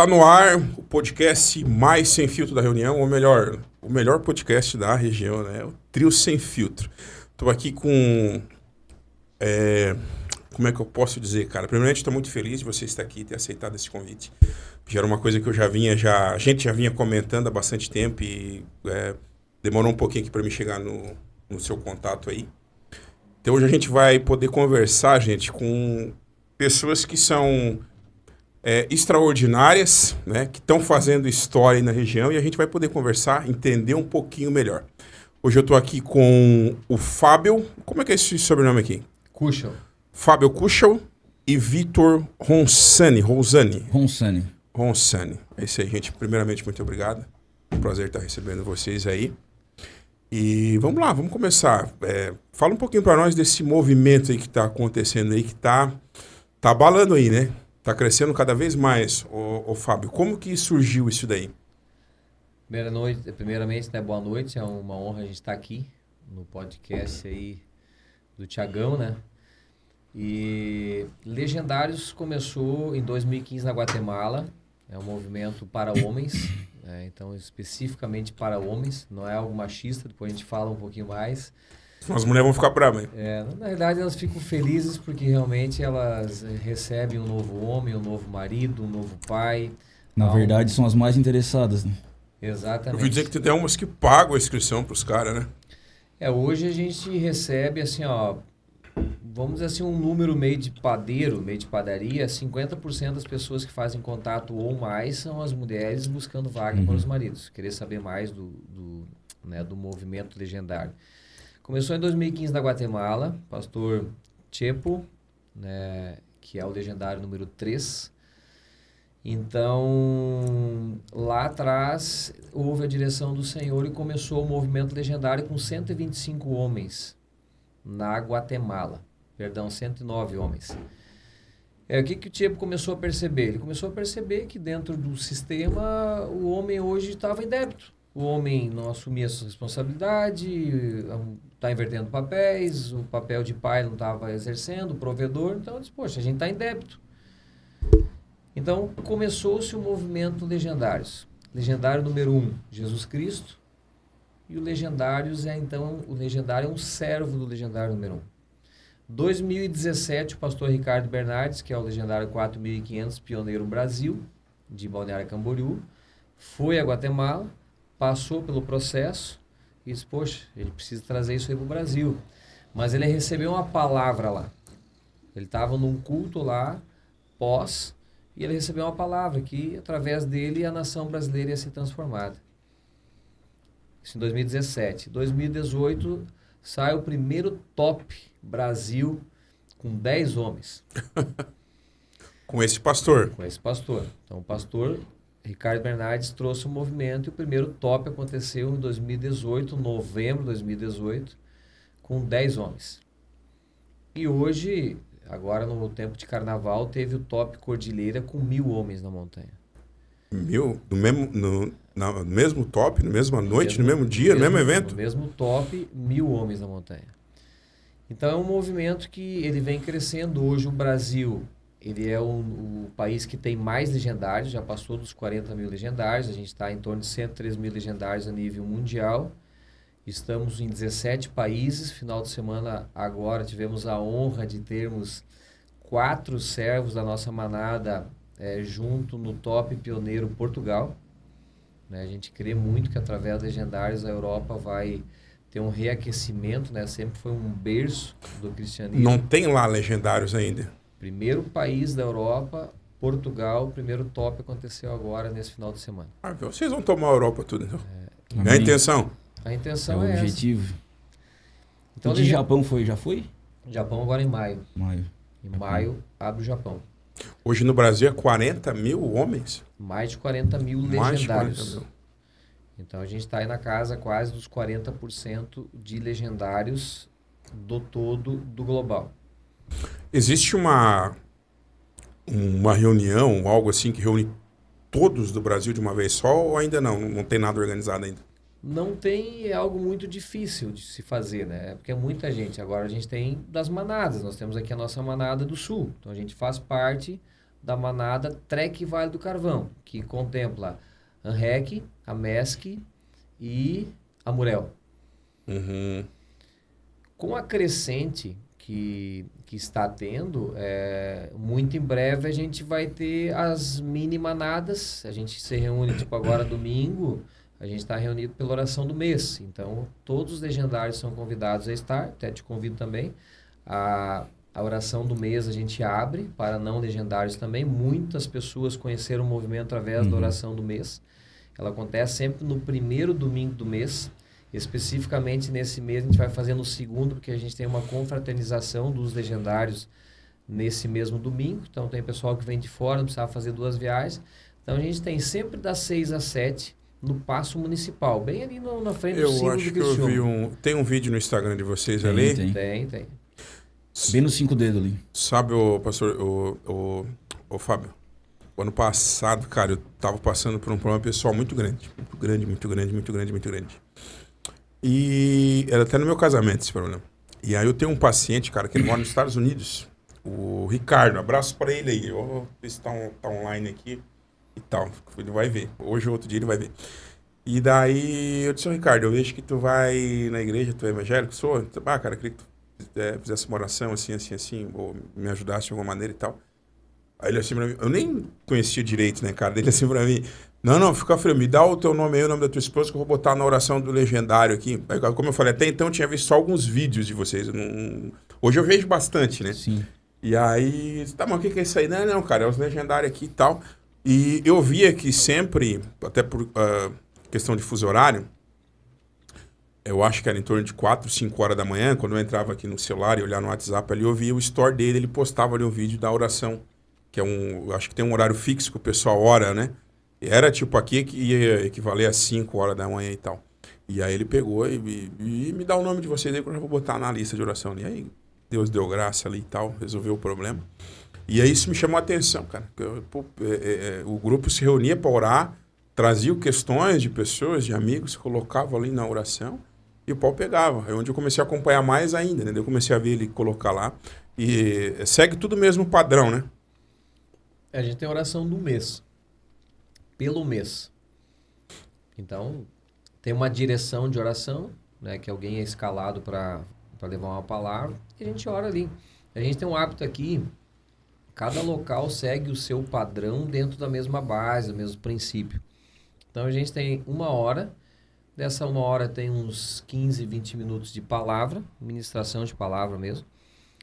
Tá no ar o podcast mais sem filtro da reunião, ou melhor, o melhor podcast da região, né? O Trio Sem Filtro. Tô aqui com... como é que eu posso dizer, cara? Primeiramente, estou muito feliz de você estar aqui e ter aceitado esse convite. Já era uma coisa que eu a gente já vinha comentando há bastante tempo e demorou um pouquinho aqui para me chegar no seu contato aí. Então hoje a gente vai poder conversar, gente, com pessoas que são extraordinárias, né? Que estão fazendo história aí na região e a gente vai poder conversar, entender um pouquinho melhor. Hoje eu estou aqui com o Fábio. Como é que é esse sobrenome aqui? Kuschel. Fábio Kuschel e Vitor Ronsani. É isso aí, gente. Primeiramente, muito obrigado. É um prazer estar recebendo vocês aí. E vamos lá, vamos começar. Fala um pouquinho para nós desse movimento aí que está acontecendo aí, que tá abalando aí, né? Tá crescendo cada vez mais. Ô Fábio, como que surgiu isso daí? Primeiramente, né, boa noite. É uma honra a gente estar aqui no podcast aí do Thiagão, né? E Legendários começou em 2015 na Guatemala. É um movimento para homens, né? Então especificamente para homens. Não é algo machista, depois a gente fala um pouquinho mais. As mulheres vão ficar bravas. Na verdade, elas ficam felizes porque realmente elas recebem um novo homem, um novo marido, um novo pai. Na verdade, são as mais interessadas, né? Exatamente. Eu ouvi dizer que tem umas que pagam a inscrição para os caras, né? Hoje a gente recebe, assim, vamos dizer assim, um número meio de padaria, 50% das pessoas que fazem contato ou mais são as mulheres buscando vaga para os maridos. Querer saber mais do movimento legendário. Começou em 2015 na Guatemala, pastor Chepo, né, que é o legendário número 3. Então, lá atrás, houve a direção do Senhor e começou o movimento legendário com 125 homens na Guatemala. 109 homens. O que o Chepo começou a perceber? Ele começou a perceber que dentro do sistema, o homem hoje estava em débito. O homem não assumia sua responsabilidade, está invertendo papéis, o papel de pai não estava exercendo, o provedor. Então, ele disse, poxa, a gente está em débito. Então, começou-se o movimento Legendários. Legendário número 1, Jesus Cristo. E o Legendários o legendário é um servo do legendário número 1. 2017, o pastor Ricardo Bernardes, que é o legendário 4500, pioneiro Brasil, de Balneário Camboriú, foi a Guatemala, passou pelo processo e disse, poxa, ele precisa trazer isso aí para o Brasil. Mas ele recebeu uma palavra lá. Ele estava num culto lá, e ele recebeu uma palavra que, através dele, a nação brasileira ia ser transformada. Isso em 2017. 2018, sai o primeiro top Brasil com 10 homens. Com esse pastor. Com esse pastor. Então, o pastor Ricardo Bernardes trouxe o movimento e o primeiro top aconteceu em 2018, novembro de 2018, com 10 homens. E hoje, agora no tempo de carnaval, teve o top Cordilheira com 1000 homens na montanha. 1000? No mesmo top, na mesma noite, no mesmo dia, no mesmo evento? No mesmo top, 1000 homens na montanha. Então é um movimento que ele vem crescendo. Hoje o Brasil, ele é o país que tem mais legendários, já passou dos 40 mil legendários, a gente está em torno de 103 mil legendários a nível mundial. Estamos em 17 países. Final de semana agora tivemos a honra de termos 4 servos da nossa manada junto no top pioneiro Portugal. A gente crê muito que através dos legendários a Europa vai ter um reaquecimento, né? Sempre foi um berço do cristianismo. Não tem lá legendários ainda? Primeiro país da Europa, Portugal, o primeiro top aconteceu agora nesse final de semana. Vocês vão tomar a Europa tudo, então? É a intenção? A intenção é o objetivo. essa. Então, de Japão já foi? Japão agora em maio. Em Japão. maio abre o Japão. Hoje no Brasil é 40 mil homens? Mais de 40 mil legendários. Mais de 40 mil. Então a gente está aí na casa quase dos 40% de legendários do todo do global. Existe uma reunião, algo assim, que reúne todos do Brasil de uma vez só ou ainda não? Não tem nada organizado ainda? Não tem, é algo muito difícil de se fazer, né? Porque é muita gente. Agora a gente tem das manadas. Nós temos aqui a nossa manada do Sul. Então a gente faz parte da manada Trek Vale do Carvão, que contempla Anrec, a Mesc e a Murel. Uhum. Com a crescente que está tendo, muito em breve a gente vai ter as mini manadas. A gente se reúne, tipo agora domingo, a gente está reunido pela oração do mês. Então, todos os legendários são convidados a estar, até te convido também. A oração do mês a gente abre para não legendários também. Muitas pessoas conheceram o movimento através da oração do mês. Ela acontece sempre no primeiro domingo do mês. Especificamente nesse mês a gente vai fazer no segundo, porque a gente tem uma confraternização dos legendários nesse mesmo domingo. Então tem pessoal que vem de fora, não precisava fazer 2 viagens. Então a gente tem sempre das 6 às 7 no Paço Municipal, bem ali na frente do símbolo acho do que eu Criciúma. vi tem um vídeo no Instagram de vocês ali. Tem. Bem nos 5 dedos ali. Sabe, pastor, o Fábio, o ano passado, cara, eu tava passando por um problema pessoal muito grande. Muito grande. E era até no meu casamento esse problema. E aí eu tenho um paciente, cara, que ele mora nos Estados Unidos, o Ricardo, abraço pra ele aí. Eu vou ver se tá online aqui e tal. Ele vai ver. Hoje ou outro dia ele vai ver. E daí eu disse, Ricardo, eu vejo que tu vai na igreja, tu é evangélico, sou. Cara, eu queria que tu fizesse uma oração assim, ou me ajudasse de alguma maneira e tal. Aí ele assim pra mim, eu nem conhecia direito, né, cara? Ele assim pra mim, não, fica frio, me dá o teu nome aí, o nome da tua esposa, que eu vou botar na oração do legendário aqui. Aí, como eu falei, até então eu tinha visto só alguns vídeos de vocês. Hoje eu vejo bastante, né? Sim. E aí, tá, mas o que é isso aí? Não, cara, é os legendários aqui e tal. E eu via que sempre, até por questão de fuso horário, eu acho que era em torno de 4, 5 horas da manhã, quando eu entrava aqui no celular e olhar no WhatsApp ali, eu via o store dele, ele postava ali um vídeo da oração, que eu acho que tem um horário fixo que o pessoal ora, né? E era tipo aqui que ia equivaler a 5 horas da manhã e tal. E aí ele pegou e me dá o nome de vocês aí que eu já vou botar na lista de oração. E aí Deus deu graça ali e tal, resolveu o problema. E aí isso me chamou a atenção, cara. O grupo se reunia para orar, trazia questões de pessoas, de amigos, colocava ali na oração e o pau pegava. É onde eu comecei a acompanhar mais ainda, né? Eu comecei a ver ele colocar lá. E segue tudo o mesmo padrão, né? A gente tem oração do mês. Pelo mês. Então, tem uma direção de oração, né? Que alguém é escalado para levar uma palavra. E a gente ora ali. A gente tem um hábito aqui. Cada local segue o seu padrão dentro da mesma base, do mesmo princípio. Então, a gente tem 1 hora. Dessa 1 hora tem uns 15, 20 minutos de palavra. Ministração de palavra mesmo.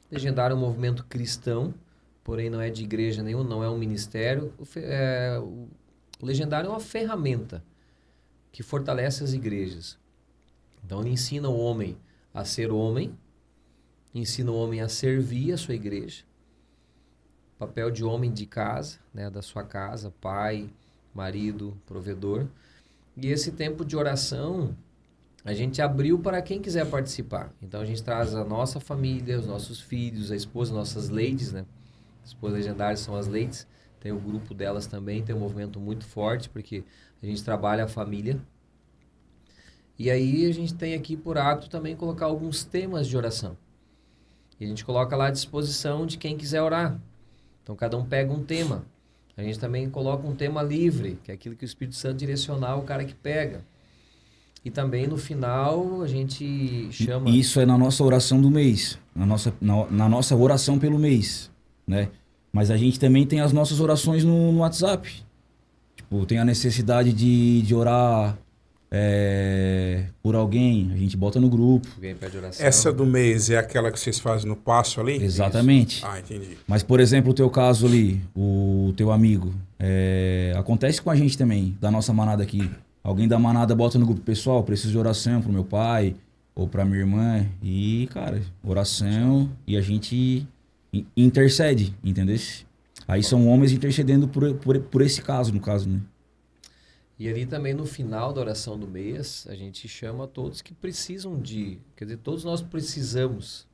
Legendário é um movimento cristão. Porém, não é de igreja nenhuma, não é um ministério. O legendário é uma ferramenta que fortalece as igrejas. Então, ele ensina o homem a ser homem, ensina o homem a servir a sua igreja, papel de homem de casa, né, da sua casa, pai, marido, provedor. E esse tempo de oração, a gente abriu para quem quiser participar. Então, a gente traz a nossa família, os nossos filhos, a esposa, nossas ladies, né? As esposas legendárias são as ladies. Tem o grupo delas também, tem um movimento muito forte, porque a gente trabalha a família. E aí a gente tem aqui por hábito também colocar alguns temas de oração. E a gente coloca lá à disposição de quem quiser orar. Então cada um pega um tema. A gente também coloca um tema livre, que é aquilo que o Espírito Santo direcionar o cara que pega. E também no final a gente chama... Isso é na nossa oração do mês, na nossa oração pelo mês, né? Mas a gente também tem as nossas orações no WhatsApp. Tipo, tem a necessidade de orar por alguém, a gente bota no grupo. Alguém pede oração. Essa do mês é aquela que vocês fazem no passo ali? Exatamente. Isso. Ah, entendi. Mas, por exemplo, o teu caso ali, o teu amigo, acontece com a gente também, da nossa manada aqui. Alguém da manada bota no grupo, pessoal, preciso de oração pro meu pai ou pra minha irmã. E, cara, oração e a gente intercede, entendeu? Aí são homens intercedendo por esse caso, no caso, né? E ali também no final da oração do mês, a gente chama todos que precisam quer dizer, todos nós precisamos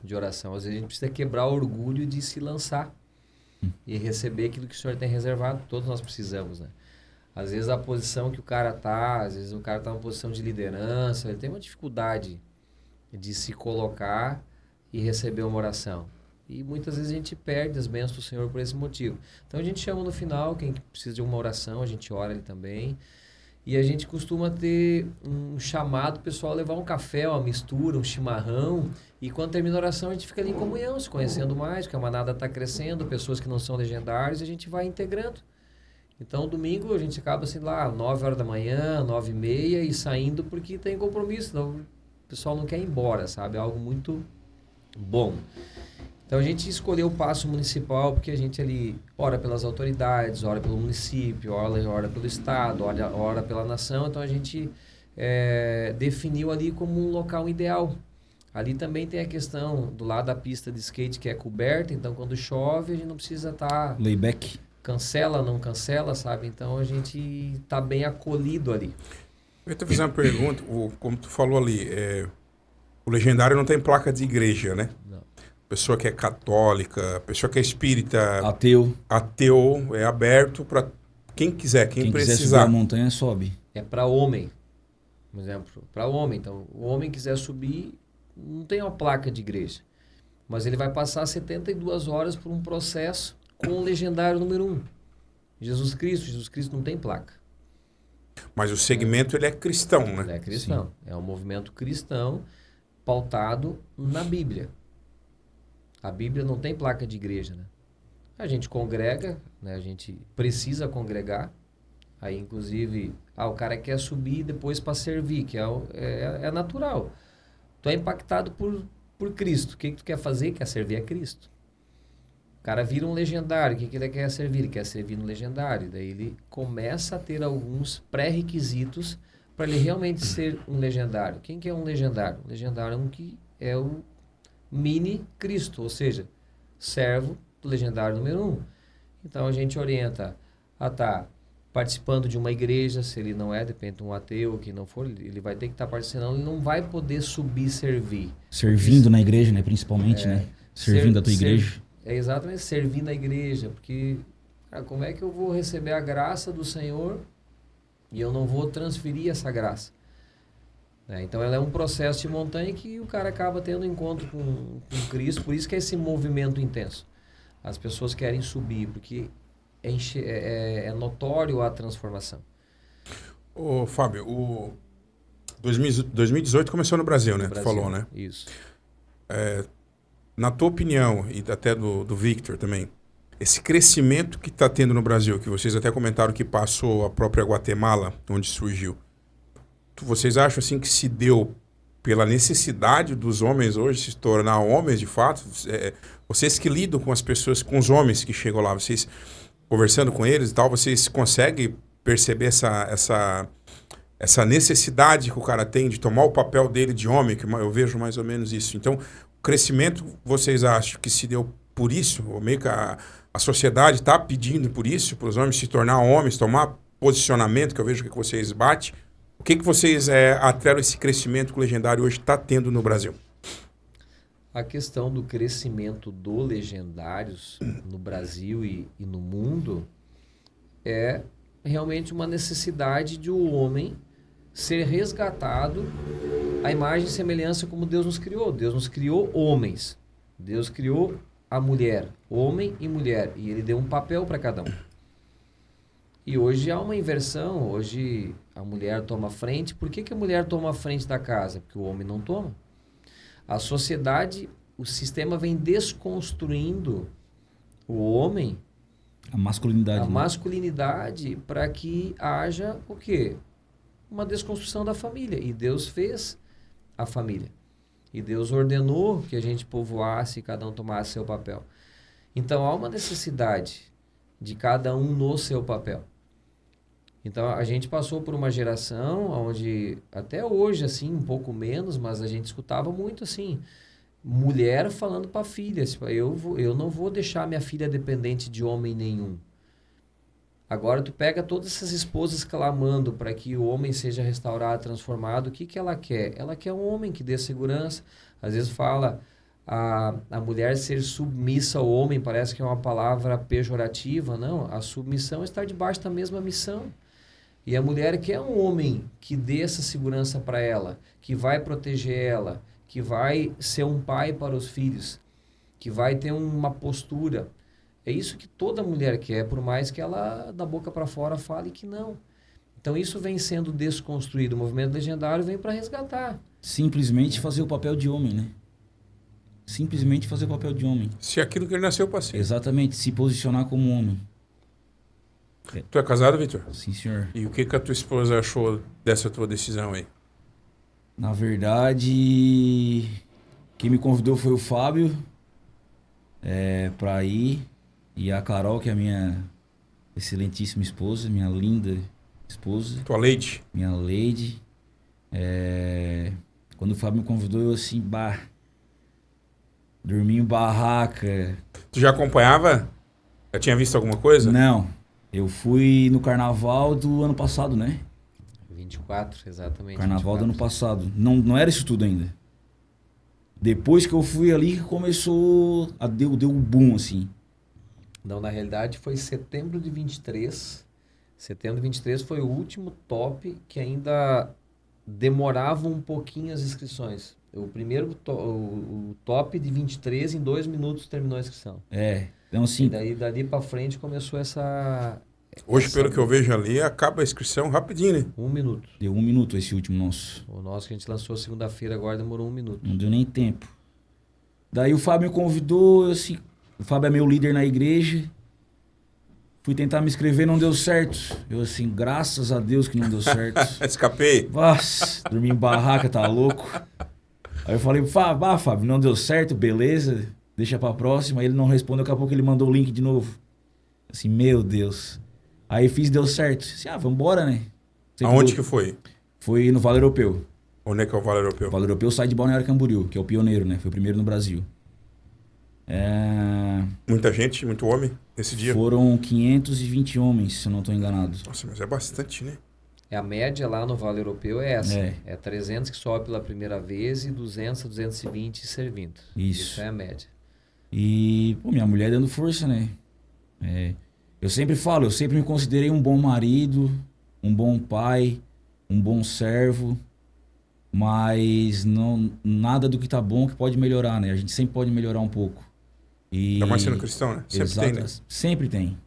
de oração. Às vezes a gente precisa quebrar o orgulho de se lançar e receber aquilo que o Senhor tem reservado. Todos nós precisamos, né? Às vezes a posição que o cara tá, às vezes o cara tá numa posição de liderança, ele tem uma dificuldade de se colocar e receber uma oração. E muitas vezes a gente perde as bênçãos do Senhor por esse motivo. Então a gente chama no final, quem precisa de uma oração, a gente ora ali também. E a gente costuma ter um chamado pessoal a levar um café, uma mistura, um chimarrão. E quando termina a oração, a gente fica ali em comunhão, se conhecendo mais, porque a manada está crescendo, pessoas que não são legendários, e a gente vai integrando. Então, domingo, a gente acaba assim lá, 9 horas da manhã, 9h30, e saindo porque tem compromisso. Então, o pessoal não quer ir embora, sabe? É algo muito bom. Então, a gente escolheu o Paço Municipal porque a gente ali ora pelas autoridades, ora pelo município, ora pelo estado, ora pela nação. Então, a gente definiu ali como um local ideal. Ali também tem a questão do lado da pista de skate que é coberta. Então, quando chove, a gente não precisa estar... Layback. Cancela, não cancela, sabe? Então, a gente está bem acolhido ali. Eu ia te fazer uma pergunta. Como tu falou ali, o legendário não tem placa de igreja, né? Não. Pessoa que é católica, pessoa que é espírita, Ateu. é aberto para quem quiser, quem quiser subir precisar. a montanha, sobe. É para homem, por exemplo, para homem. Então, o homem quiser subir, não tem uma placa de igreja, mas ele vai passar 72 horas por um processo com o legendário número 1. Jesus Cristo não tem placa. Mas o segmento ele é cristão, Ele né? é cristão. Sim. É um movimento cristão pautado na Bíblia. A Bíblia não tem placa de igreja, né? A gente congrega, né? A gente precisa congregar. Aí, inclusive, o cara quer subir depois para servir, que é natural. Tu é impactado por Cristo. O que tu quer fazer? Quer servir a Cristo. O cara vira um legendário. O que ele quer servir? Ele quer servir no legendário. Daí ele começa a ter alguns pré-requisitos para ele realmente ser um legendário. Quem que é um legendário? Um legendário é um que é o mini Cristo, ou seja, servo do legendário número 1. Então a gente orienta a estar participando de uma igreja, se ele não é, depende de um ateu que não for, ele vai ter que estar participando, ele não vai poder subir e servir. Servindo na igreja, né? Principalmente, né? Servindo a tua igreja. Exatamente, servir na igreja, porque como é que eu vou receber a graça do Senhor e eu não vou transferir essa graça? Então ela é um processo de montanha que o cara acaba tendo encontro com Cristo, por isso que é esse movimento intenso. As pessoas querem subir, porque é notório a transformação. Ô, Fábio, 2018 começou no Brasil, né? Tu falou, né? Isso. Na tua opinião, e até do Victor também, esse crescimento que está tendo no Brasil, que vocês até comentaram que passou a própria Guatemala, onde surgiu, vocês acham assim que se deu pela necessidade dos homens hoje se tornar homens de fato? Vocês que lidam com as pessoas, com os homens que chegam lá, vocês conversando com eles e tal, vocês conseguem perceber essa necessidade que o cara tem de tomar o papel dele de homem, que eu vejo mais ou menos isso. Então, o crescimento, vocês acham que se deu por isso? Ou meio que a sociedade está pedindo por isso, para os homens se tornar homens, tomar posicionamento, que eu vejo que vocês batem? O que vocês atrelam esse crescimento que o Legendário hoje está tendo no Brasil? A questão do crescimento do Legendários no Brasil e no mundo é realmente uma necessidade de o homem ser resgatado à imagem e semelhança como Deus nos criou. Deus nos criou homens. Deus criou a mulher, homem e mulher, e ele deu um papel para cada um. E hoje há uma inversão, hoje a mulher toma frente. Por que a mulher toma a frente da casa? Porque o homem não toma. A sociedade, o sistema vem desconstruindo o homem, a masculinidade. A masculinidade para que haja o quê? Uma desconstrução da família. E Deus fez a família. E Deus ordenou que a gente povoasse e cada um tomasse seu papel. Então há uma necessidade de cada um no seu papel. Então, a gente passou por uma geração onde, até hoje, assim, um pouco menos, mas a gente escutava muito, assim, mulher falando para a filha, tipo, eu não vou deixar minha filha dependente de homem nenhum. Agora, tu pega todas essas esposas clamando para que o homem seja restaurado, transformado, o que ela quer? Ela quer um homem que dê segurança. Às vezes fala a mulher ser submissa ao homem, parece que é uma palavra pejorativa. Não, a submissão é estar debaixo da mesma missão. E a mulher quer um homem que dê essa segurança para ela, que vai proteger ela, que vai ser um pai para os filhos, que vai ter uma postura. É isso que toda mulher quer, por mais que ela, da boca para fora, fale que não. Então, isso vem sendo desconstruído. O movimento legendário vem para resgatar. Simplesmente fazer o papel de homem, né? Simplesmente fazer o papel de homem. Se aquilo que ele nasceu para ser. Exatamente, se posicionar como homem. Tu é casado, Vitor? Sim, senhor. E o que a tua esposa achou dessa tua decisão aí? Na verdade, quem me convidou foi o Fábio para ir. E a Carol, que é a minha excelentíssima esposa, minha linda esposa. Tua lady? Minha lady. Quando o Fábio me convidou, eu assim, dormi em barraca. Tu já acompanhava? Já tinha visto alguma coisa? Não. Eu fui no carnaval do ano passado, né? 24, exatamente. Carnaval 24. do ano passado. Não era isso tudo ainda. Depois que eu fui ali, começou deu um boom, assim. Não, na realidade foi setembro de 23. Setembro de 23 foi o último top que ainda demorava um pouquinho as inscrições. O primeiro o top de 23, em 2 minutos terminou a inscrição. Então assim... E daí, dali pra frente começou essa... Hoje, pelo que eu vejo ali, acaba a inscrição rapidinho, né? 1 minuto. Deu 1 minuto esse último nosso. O nosso que a gente lançou segunda-feira agora demorou 1 minuto. Não deu nem tempo. Daí o Fábio me convidou, assim... O Fábio é meu líder na igreja. Fui tentar me inscrever, não deu certo. Eu assim, graças a Deus que não deu certo. Escapei. Nossa, dormi em barraca, tá louco. Aí eu falei, Fábio, não deu certo, beleza, deixa pra próxima. Aí ele não respondeu, daqui a pouco ele mandou o link de novo. Assim, meu Deus. Aí fiz, deu certo. Assim, vambora, né? Aonde que foi? Foi no Vale Europeu. Onde é que é o Vale Europeu? O Vale Europeu sai de Balneário Camboriú, que é o pioneiro, né? Foi o primeiro no Brasil. Muita gente, muito homem nesse dia? Foram 520 homens, se eu não estou enganado. Nossa, mas é bastante, né? A média lá no Vale Europeu é essa. É. É 300 que sobe pela primeira vez e 200 a 220 servindo. Isso. É a média. E, minha mulher dando força, né? Eu sempre falo, eu sempre me considerei um bom marido, um bom pai, um bom servo, mas nada do que tá bom que pode melhorar, né? A gente sempre pode melhorar um pouco. Ainda mais sendo cristão, né? Sempre tem, né? Sempre tem.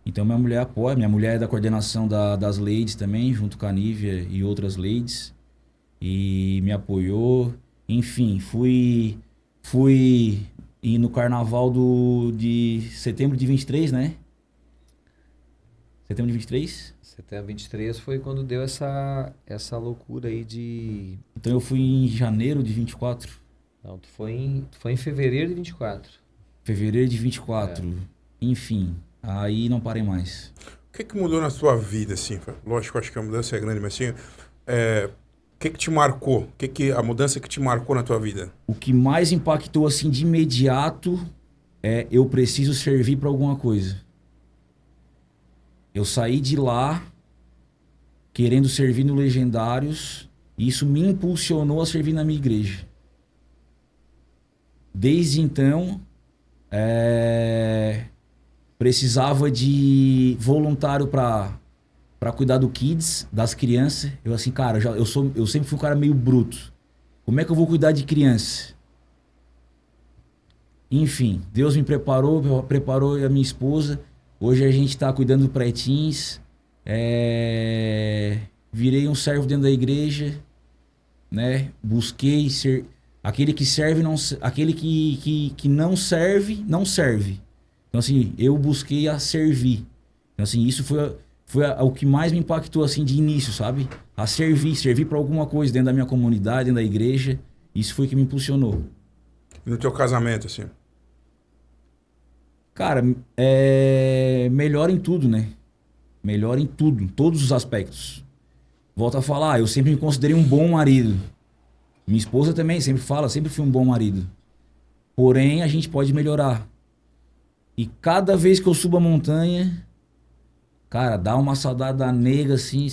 Então minha mulher apoia, minha mulher é da coordenação das ladies também, junto com a Nívia e outras ladies, e me apoiou. Enfim, fui ir no carnaval de setembro de 23, né? Setembro de 23? Setembro de 23 foi quando deu essa loucura aí de... Então eu fui em janeiro de 24. Não, tu foi em fevereiro de 24. Fevereiro de 24. Enfim, aí não parei mais. O que mudou na tua vida, assim? Lógico, acho que a mudança é grande, mas assim, o que te marcou? A mudança que te marcou na tua vida? O que mais impactou, assim, de imediato é eu preciso servir para alguma coisa. Eu saí de lá querendo servir no Legendários e isso me impulsionou a servir na minha igreja. Desde então... precisava de voluntário para cuidar do kids, das crianças. Eu assim, cara, eu sempre fui um cara meio bruto. Como é que eu vou cuidar de criança? Enfim, Deus me preparou e a minha esposa. Hoje a gente tá cuidando do pré-teens. Virei um servo dentro da igreja, né? Busquei ser... Aquele que serve, aquele que não serve, não serve. Então, assim, eu busquei a servir. Então, assim, isso foi o que mais me impactou, assim, de início, sabe? A servir para alguma coisa dentro da minha comunidade, dentro da igreja. Isso foi o que me impulsionou. E no teu casamento, assim? Cara, melhor em tudo, né? Melhor em tudo, em todos os aspectos. Volto a falar, eu sempre me considerei um bom marido. Minha esposa também sempre fala, sempre fui um bom marido. Porém, a gente pode melhorar. E cada vez que eu subo a montanha, cara, dá uma saudade da nega, assim,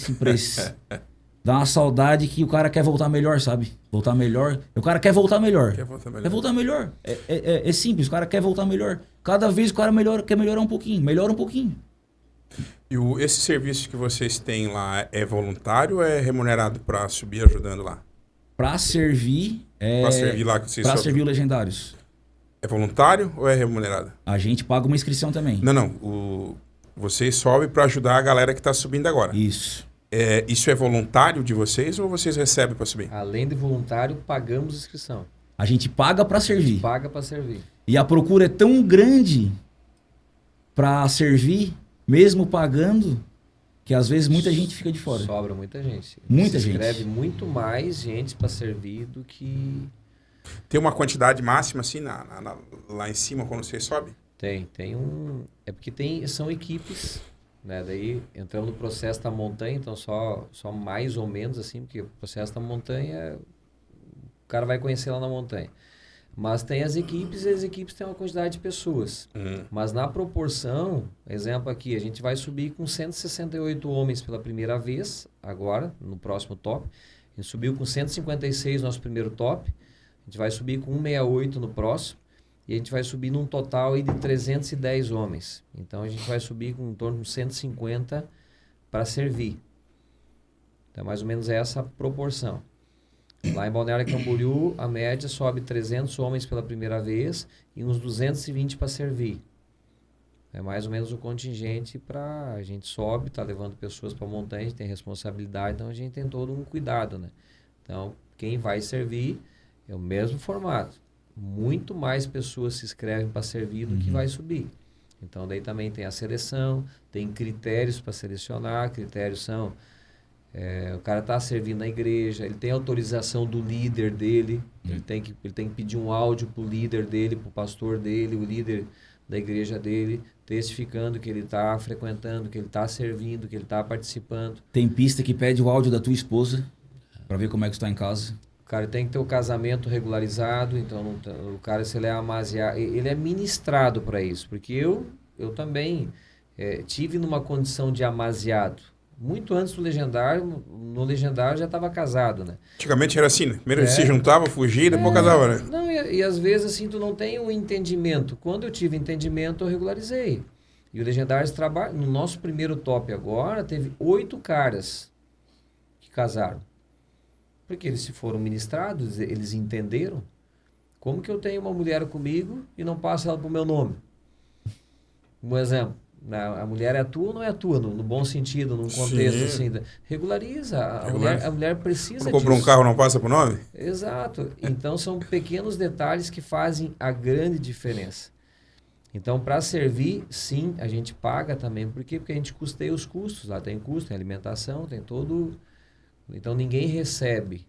dá uma saudade que o cara quer voltar melhor, sabe? Voltar melhor. O cara quer voltar melhor. Quer voltar melhor. É simples, o cara quer voltar melhor. Cada vez o cara quer melhorar um pouquinho. Melhora um pouquinho. E esse serviço que vocês têm lá é voluntário ou é remunerado para subir ajudando lá? Pra servir... Pra servir lá que vocês Pra servir o Legendários. É voluntário ou é remunerado? A gente paga uma inscrição também. Não. Vocês sobem para ajudar a galera que está subindo agora. Isso. Isso é voluntário de vocês ou vocês recebem para subir? Além de voluntário, pagamos inscrição. A gente paga para servir. Paga para servir. E a procura é tão grande para servir, mesmo pagando, que às vezes muita gente fica de fora. Sobra muita gente. Muita Se gente. inscreve muito mais gente para servir do que... Tem uma quantidade máxima assim lá em cima quando você sobe? Tem um... É porque são equipes, né? Daí entramos no processo da montanha, então só mais ou menos assim, porque o processo da montanha, o cara vai conhecer lá na montanha. Mas tem as equipes e as equipes têm uma quantidade de pessoas. Mas na proporção, exemplo aqui, a gente vai subir com 168 homens pela primeira vez, agora, no próximo top. A gente subiu com 156 no nosso primeiro top. A gente vai subir com 168 no próximo. E a gente vai subir num total aí de 310 homens. Então a gente vai subir com em torno de 150 para servir. Então mais ou menos essa proporção. Lá em Balneário Camboriú, a média sobe 300 homens pela primeira vez e uns 220 para servir. É mais ou menos o contingente para... A gente sobe, está levando pessoas para a montanha, a gente tem responsabilidade, então a gente tem todo um cuidado, né? Então, quem vai servir é o mesmo formato. Muito mais pessoas se inscrevem para servir do que vai subir. Então, daí também tem a seleção, tem critérios para selecionar. Critérios são... o cara está servindo na igreja, ele tem autorização do líder dele, ele tem que pedir um áudio para o líder dele, para o pastor dele, o líder da igreja dele, testificando que ele está frequentando, que ele está servindo, que ele está participando. Tem pista que pede o áudio da tua esposa para ver como é que está em casa. O cara tem que ter o casamento regularizado, então o cara, se ele é amaziado, ele é ministrado para isso, porque eu também tive numa condição de amaziado. Muito antes do Legendário, no Legendário já estava casado, né? Antigamente era assim, né? Primeiro se juntava, fugia e depois casava, né? Não, e às vezes assim, tu não tem o entendimento. Quando eu tive entendimento, eu regularizei. E o Legendário trabalha. No nosso primeiro top agora, teve 8 caras que casaram. Porque eles se foram ministrados, eles entenderam. Como que eu tenho uma mulher comigo e não passo ela pro meu nome? Um exemplo. A mulher é tua ou não é tua? No bom sentido, num contexto assim. Regulariza. A mulher precisa disso. Comprou um carro, não passa pro nome? Exato. Então, são pequenos detalhes que fazem a grande diferença. Então, para servir, sim, a gente paga também. Por quê? Porque a gente custeia os custos. Lá tem custo, tem alimentação, tem todo... Então, ninguém recebe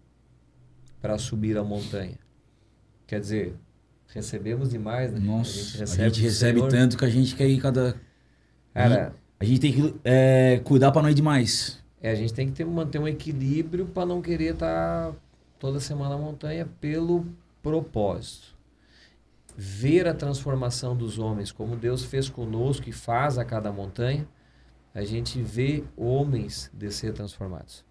para subir a montanha. Quer dizer, recebemos demais, né? Nossa, a gente recebe tanto que a gente quer ir cada... Cara, a gente tem que cuidar para não ir demais. A gente tem que manter um equilíbrio para não querer estar toda semana na montanha pelo propósito. Ver a transformação dos homens, como Deus fez conosco e faz a cada montanha, a gente vê homens descer transformados.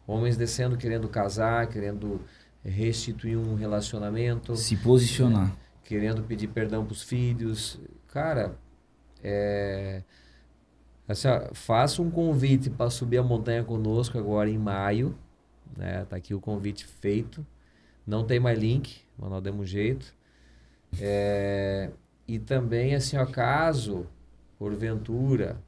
Homens descendo querendo casar, querendo restituir um relacionamento. Se posicionar. Querendo pedir perdão para os filhos. Cara, assim, ó, faça um convite para subir a montanha conosco agora em maio. Né? Tá aqui o convite feito. Não tem mais link, mas nós demos um jeito. E também, assim, ó, caso, porventura,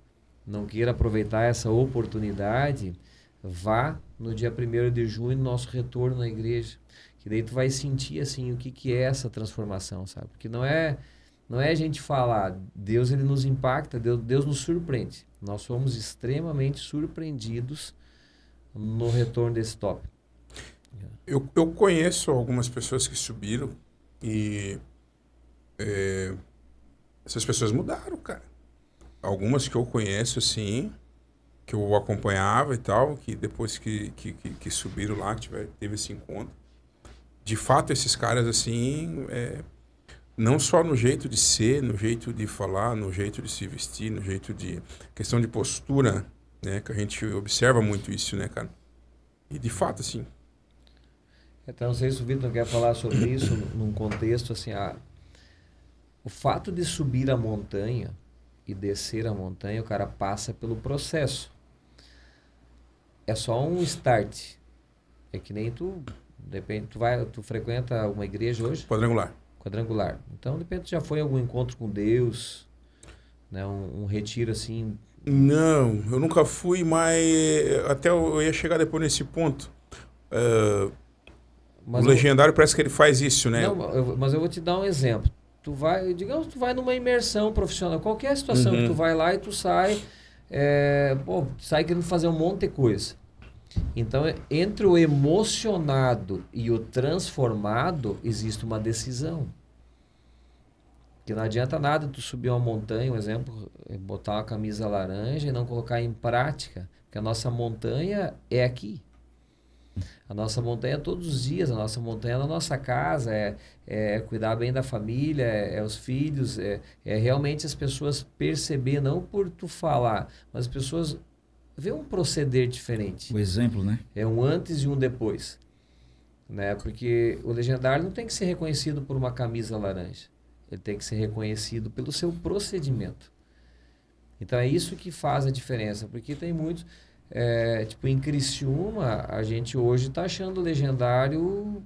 não queira aproveitar essa oportunidade, vá no dia 1º de junho no nosso retorno na igreja. Que daí tu vai sentir, assim, o que é essa transformação, sabe? Porque não é a gente falar, Deus ele nos impacta, Deus nos surpreende. Nós somos extremamente surpreendidos no retorno desse top. Eu conheço algumas pessoas que subiram e essas pessoas mudaram, cara. Algumas que eu conheço, assim, que eu acompanhava e tal, que depois que subiram lá, que teve esse encontro. De fato, esses caras, assim, não só no jeito de ser, no jeito de falar, no jeito de se vestir, no jeito de... questão de postura, né? Que a gente observa muito isso, né, cara? E de fato, assim... Então, não sei se o Vitor quer falar sobre isso num contexto, assim, o fato de subir a montanha e descer a montanha, o cara passa pelo processo. É só um start. É que nem tu, depende, tu frequenta uma igreja hoje? Quadrangular. Quadrangular. Então, de repente, já foi algum encontro com Deus, né? Um retiro assim. Não, eu nunca fui, mas até eu ia chegar depois nesse ponto. O Mas Legendário parece que ele faz isso, né? Não, mas eu vou te dar um exemplo. Digamos, tu vai numa imersão profissional, qualquer situação que tu vai lá e tu sai, sai querendo fazer um monte de coisa. Então, entre o emocionado e o transformado, existe uma decisão. Que não adianta nada tu subir uma montanha, um exemplo, botar uma camisa laranja e não colocar em prática, porque a nossa montanha é aqui. A nossa montanha é todos os dias, a nossa montanha é na nossa casa, é cuidar bem da família, é os filhos, é realmente as pessoas perceber, não por tu falar, mas as pessoas ver um proceder diferente. O exemplo, né? É um antes e um depois. Né? Porque o legendário não tem que ser reconhecido por uma camisa laranja. Ele tem que ser reconhecido pelo seu procedimento. Então é isso que faz a diferença. Porque tem muitos... tipo, em Criciúma, a gente hoje está achando o legendário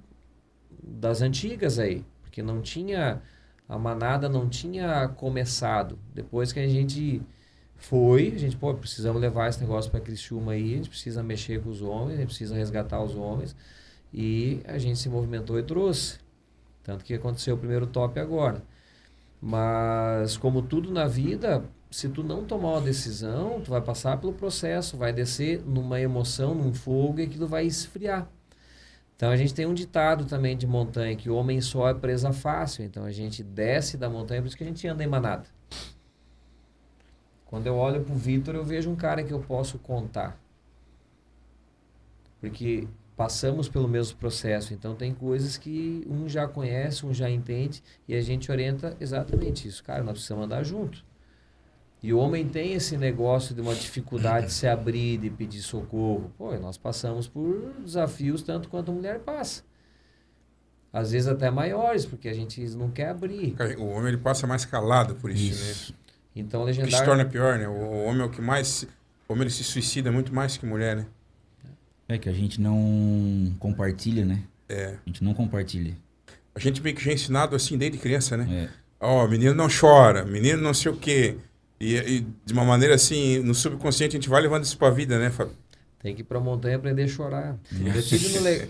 das antigas aí. Porque não tinha... A manada não tinha começado. Depois que a gente... precisamos levar esse negócio para Criciúma aí, a gente precisa mexer com os homens, a gente precisa resgatar os homens, e a gente se movimentou e trouxe. Tanto que aconteceu o primeiro top agora. Mas, como tudo na vida, se tu não tomar uma decisão, tu vai passar pelo processo, vai descer numa emoção, num fogo, e aquilo vai esfriar. Então, a gente tem um ditado também de montanha, que o homem só é presa fácil. Então, a gente desce da montanha, por isso que a gente anda em manada. Quando eu olho pro Vitor, eu vejo um cara que eu posso contar. Porque passamos pelo mesmo processo. Então, tem coisas que um já conhece, um já entende, e a gente orienta exatamente isso. Cara, nós precisamos andar junto. E o homem tem esse negócio de uma dificuldade de se abrir, de pedir socorro. Nós passamos por desafios tanto quanto a mulher passa. Às vezes até maiores, porque a gente não quer abrir. O homem ele passa mais calado por isso. Né? Então, o que se torna pior, né? O homem é o que mais... O homem ele se suicida muito mais que mulher, né? É que a gente não compartilha, né? A gente não compartilha. A gente meio que já é ensinado assim desde criança, né? Menino não chora, menino não sei o quê. E de uma maneira assim, no subconsciente a gente vai levando isso pra vida, né, Fábio? Tem que ir pra montanha aprender a chorar.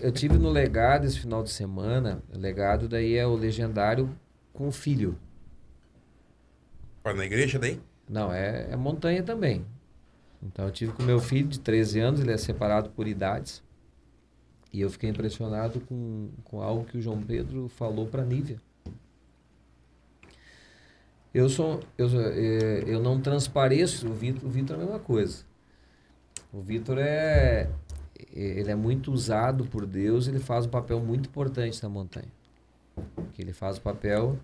Eu tive no legado esse final de semana. O legado daí é o legendário com o filho. Na igreja daí? Não, é montanha também. Então eu tive com meu filho de 13 anos, ele é separado por idades. E eu fiquei impressionado com algo que o João Pedro falou para Nívia. Eu não transpareço, o Vitor é a mesma coisa. O Vitor ele é muito usado por Deus, ele faz um papel muito importante na montanha. Que ele faz o papel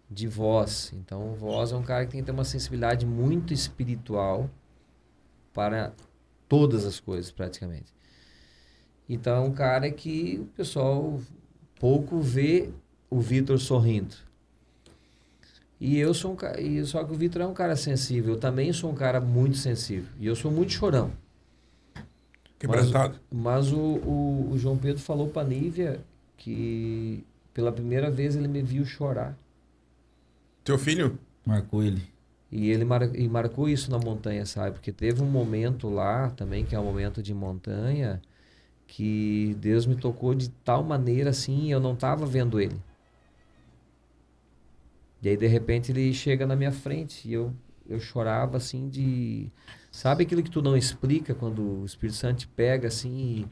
de voz. Então, voz é um cara que tem que ter uma sensibilidade muito espiritual para todas as coisas, praticamente. Então, é um cara que o pessoal pouco vê o Vitor sorrindo. E eu sou só que o Vitor é um cara sensível. Eu também sou um cara muito sensível. E eu sou muito chorão. Quebrantado. Mas o João Pedro falou para a Nívia que pela primeira vez ele me viu chorar. Teu filho? Marcou ele. E ele marcou isso na montanha, sabe? Porque teve um momento lá também, que é um momento de montanha, que Deus me tocou de tal maneira assim, eu não estava vendo ele. E aí, de repente, ele chega na minha frente e eu chorava assim de... Sabe aquilo que tu não explica quando o Espírito Santo te pega assim?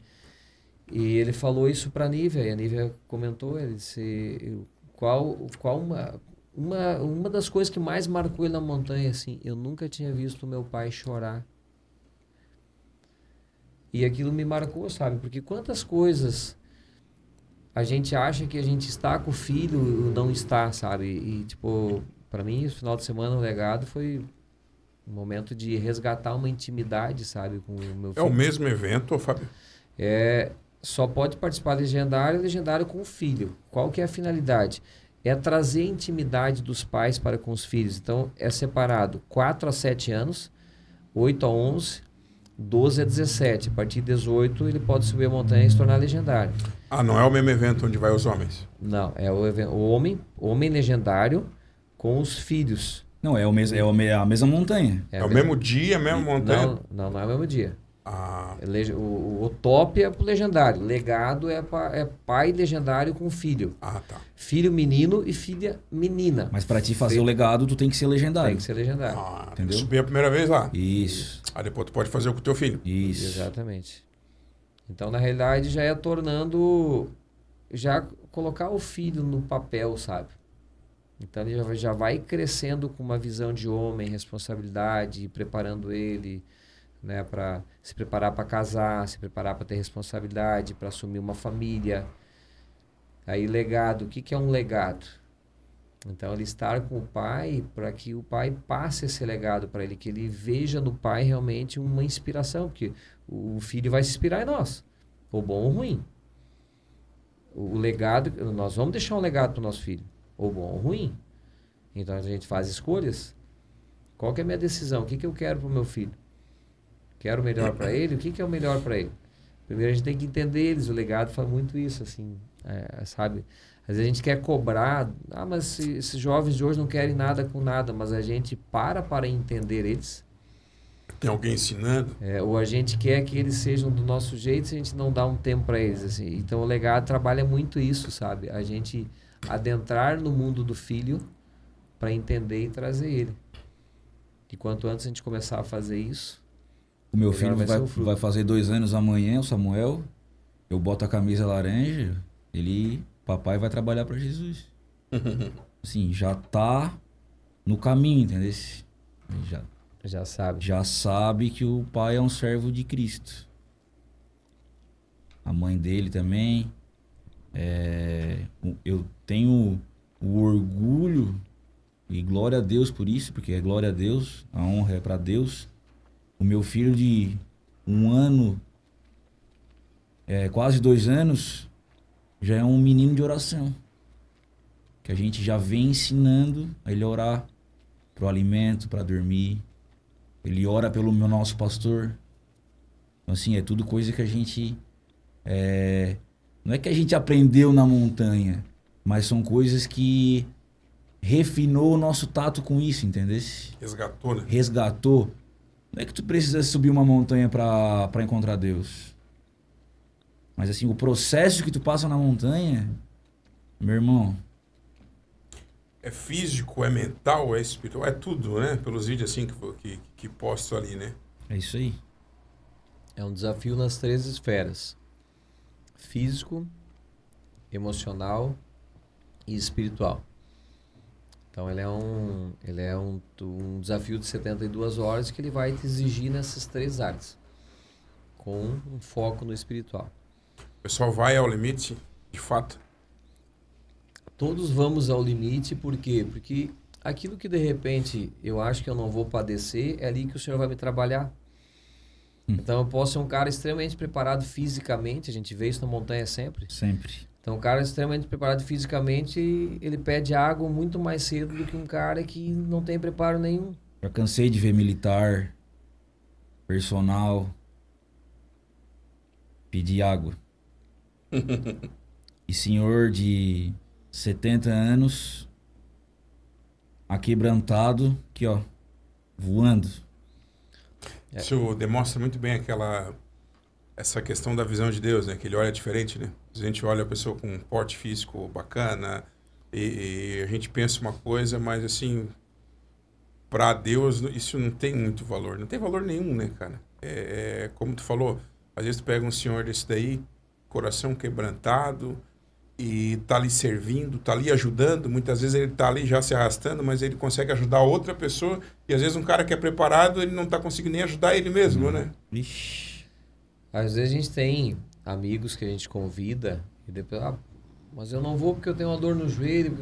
E ele falou isso pra Nívia, e a Nívia comentou, ele disse, qual uma das coisas que mais marcou ele na montanha, assim, eu nunca tinha visto meu pai chorar. E aquilo me marcou, sabe? Porque quantas coisas a gente acha que a gente está com o filho e não está, sabe? E, tipo, pra mim, o final de semana, o legado foi um momento de resgatar uma intimidade, sabe? Com o meu filho. É o mesmo evento, Fábio? Só pode participar legendário com o filho. Qual que é a finalidade? É trazer intimidade dos pais para com os filhos. Então, é separado 4 a 7 anos, 8 a 11, 12 a 17. A partir de 18, ele pode subir a montanha e se tornar legendário. Ah, não é o mesmo evento onde vai os homens? Não, é o homem legendário com os filhos. Não, é a mesma montanha. É o mesmo dia, a mesma montanha? Não é o mesmo dia. Ah, O top é pro legendário. Legado é pai legendário com filho. tá. Filho menino e filha menina. Mas pra te fazer o legado, tu tem que ser legendário. Tem que ser legendário. Ah, Entendeu? subir a primeira vez lá. Isso. Aí depois tu pode fazer com o teu filho. Isso. Exatamente. Então, na realidade, já é tornando... Já colocar o filho no papel, sabe? Então, ele já vai crescendo com uma visão de homem, responsabilidade, preparando ele, né, para se preparar para casar, se preparar para ter responsabilidade, para assumir uma família. Aí, legado. O que é um legado? Então, ele estar com o pai para que o pai passe esse legado para ele, que ele veja no pai realmente uma inspiração, porque o filho vai se inspirar em nós, ou bom ou ruim. O legado, nós vamos deixar um legado para o nosso filho, ou bom ou ruim. Então, a gente faz escolhas. Qual que é a minha decisão? O que eu quero para o meu filho? Quero o melhor para ele? O que é o melhor para ele? Primeiro, a gente tem que entender eles. O legado fala muito isso, assim, sabe? Às vezes a gente quer cobrar, mas esses jovens de hoje não querem nada com nada, mas a gente para entender eles. Tem alguém ensinando? Ou a gente quer que eles sejam do nosso jeito se a gente não dá um tempo para eles, assim. Então o legado trabalha muito isso, sabe? A gente adentrar no mundo do filho para entender e trazer ele. E quanto antes a gente começar a fazer isso, O meu filho vai vai fazer 2 anos amanhã, o Samuel. Eu boto a camisa laranja, papai vai trabalhar para Jesus. Assim, já tá no caminho, entendeu? já sabe. Já sabe que o pai é um servo de Cristo. A mãe dele também. Eu tenho o orgulho e glória a Deus por isso, porque é glória a Deus, a honra é para Deus. O meu filho de 1 ano, quase 2 anos, já é um menino de oração. Que a gente já vem ensinando a ele orar pro alimento, para dormir. Ele ora pelo nosso pastor. Então, assim, é tudo coisa que a gente... não é que a gente aprendeu na montanha, mas são coisas que refinou o nosso tato com isso, entendeu? Resgatou, né? Resgatou. Não é que tu precisa subir uma montanha para encontrar Deus. Mas assim, o processo que tu passa na montanha, meu irmão... É físico, é mental, é espiritual, é tudo, né? Pelos vídeos assim que posto ali, né? É isso aí. É um desafio nas 3 esferas: físico, emocional e espiritual. Então ele é um desafio de 72 horas que ele vai te exigir nessas 3 áreas, com um foco no espiritual. O pessoal vai ao limite, de fato. Todos vamos ao limite, por quê? Porque aquilo que de repente eu acho que eu não vou padecer, é ali que o Senhor vai me trabalhar. Então eu posso ser um cara extremamente preparado fisicamente, a gente vê isso na montanha sempre. Sempre. Então um cara extremamente preparado fisicamente, ele pede água muito mais cedo do que um cara que não tem preparo nenhum. Já cansei de ver militar, personal, pedir água. E senhor de 70 anos, aquebrantado, aqui ó, voando. Isso demonstra muito bem essa questão da visão de Deus, né? Que ele olha diferente, né? A gente olha a pessoa com um porte físico bacana e a gente pensa uma coisa, mas assim, para Deus isso não tem muito valor. Não tem valor nenhum, né, cara? Como tu falou, às vezes tu pega um senhor desse daí, coração quebrantado, e tá ali servindo, tá ali ajudando. Muitas vezes ele tá ali já se arrastando, mas ele consegue ajudar outra pessoa. E às vezes um cara que é preparado, ele não tá conseguindo nem ajudar ele mesmo, né? Ixi. Às vezes a gente tem amigos que a gente convida e depois, mas eu não vou porque eu tenho uma dor no joelho.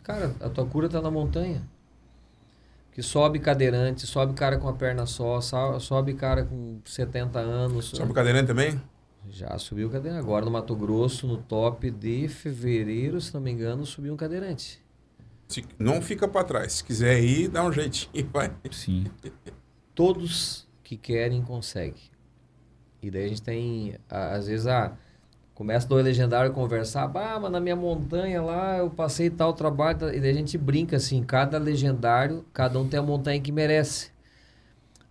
Cara, a tua cura tá na montanha. Que sobe cadeirante, sobe cara com a perna só, sobe cara com 70 anos. Sobe cadeirante também? Já subiu o cadeirante. Agora no Mato Grosso, no top de fevereiro, se não me engano, subiu um cadeirante. Não fica para trás. Se quiser ir, dá um jeitinho e vai. Sim. Todos que querem, conseguem. E daí a gente tem, às vezes, Começa dois legendários a conversar. Bah, mas na minha montanha lá eu passei tal trabalho. E daí a gente brinca assim, cada legendário, cada um tem a montanha que merece.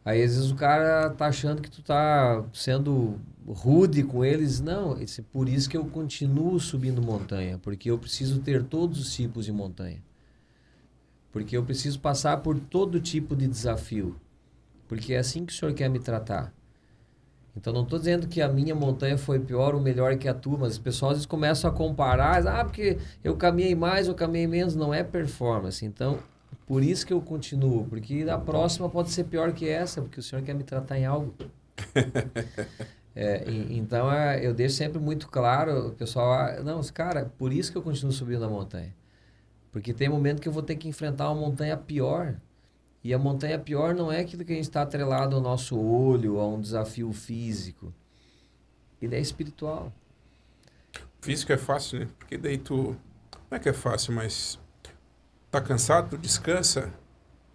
Aí às vezes o cara tá achando que tu tá sendo rude com eles. Não, por isso que eu continuo subindo montanha. Porque eu preciso ter todos os tipos de montanha. Porque eu preciso passar por todo tipo de desafio. Porque é assim que o Senhor quer me tratar. Então não estou dizendo que a minha montanha foi pior ou melhor que a tua, mas os pessoal às vezes começam a comparar, porque eu caminhei mais ou caminhei menos, não é performance. Então, por isso que eu continuo, porque a próxima pode ser pior que essa, porque o Senhor quer me tratar em algo. Então eu deixo sempre muito claro, o pessoal, não, cara, por isso que eu continuo subindo a montanha. Porque tem momento que eu vou ter que enfrentar uma montanha pior. E a montanha pior não é aquilo que a gente está atrelado ao nosso olho, a um desafio físico. Ele é espiritual. Físico é fácil, né? Porque daí tu... Não é que é fácil, mas... Tá cansado, tu descansa,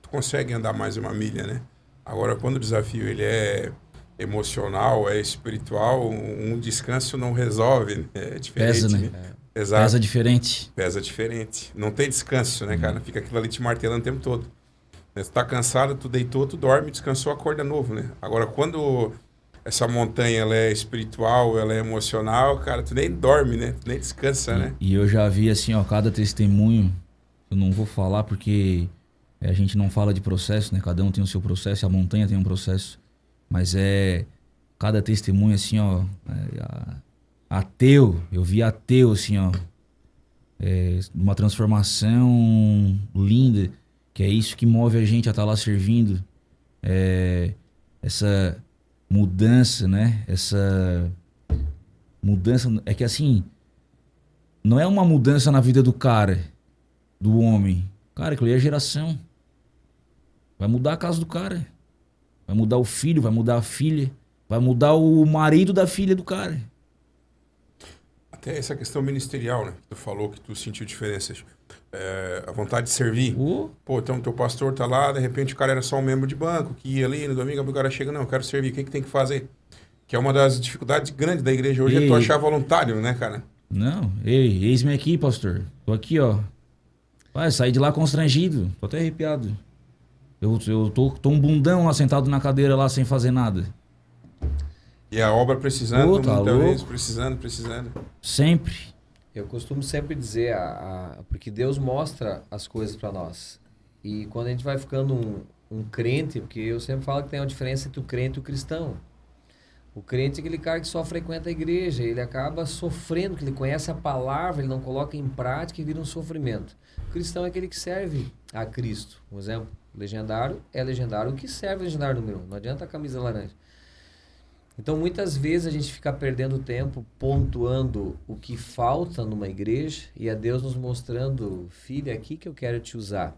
tu consegue andar mais uma milha, né? Agora, quando o desafio ele é emocional, é espiritual, um descanso não resolve, né? É diferente, Pesa, né? Exato. Pesa diferente. Pesa diferente. Não tem descanso, né, cara? Fica aquilo ali te martelando o tempo todo. Tu tá cansado, tu deitou, tu dorme, descansou, acorda novo, né? Agora, quando essa montanha ela é espiritual, ela é emocional, cara, tu nem dorme, né? Tu nem descansa, né? E eu já vi assim, ó, cada testemunho, eu não vou falar porque a gente não fala de processo, né? Cada um tem o seu processo, a montanha tem um processo. Mas cada testemunho assim, ó, ateu, eu vi ateu assim, ó, uma transformação linda. Que é isso que move a gente a estar lá servindo. Essa mudança, né? Essa mudança... É que assim, não é uma mudança na vida do cara, do homem. Cara, aquilo ali é geração. Vai mudar a casa do cara. Vai mudar o filho, vai mudar a filha. Vai mudar o marido da filha do cara. Até essa questão ministerial, né? Tu falou que tu sentiu diferenças. A vontade de servir. Pô, então teu pastor tá lá, de repente o cara era só um membro de banco, que ia ali no domingo, o cara chega, não, eu quero servir, o que tem que fazer? Que é uma das dificuldades grandes da igreja hoje, é tu achar voluntário, né, cara? Não, eis-me aqui, pastor. Tô aqui, ó. Vai, saí de lá constrangido, tô até arrepiado. Eu tô um bundão lá sentado na cadeira lá sem fazer nada. E a obra precisando, tá muitas louco. vezes, precisando. Sempre. Eu costumo sempre dizer, porque Deus mostra as coisas para nós. E quando a gente vai ficando um crente, porque eu sempre falo que tem uma diferença entre o crente e o cristão. O crente é aquele cara que só frequenta a igreja, ele acaba sofrendo, que ele conhece a palavra, ele não coloca em prática e vira um sofrimento. O cristão é aquele que serve a Cristo. Um exemplo, legendário é legendário o que serve legendário número 1. Não adianta a camisa laranja. Então, muitas vezes a gente fica perdendo tempo pontuando o que falta numa igreja e é Deus nos mostrando, filho, é aqui que eu quero te usar.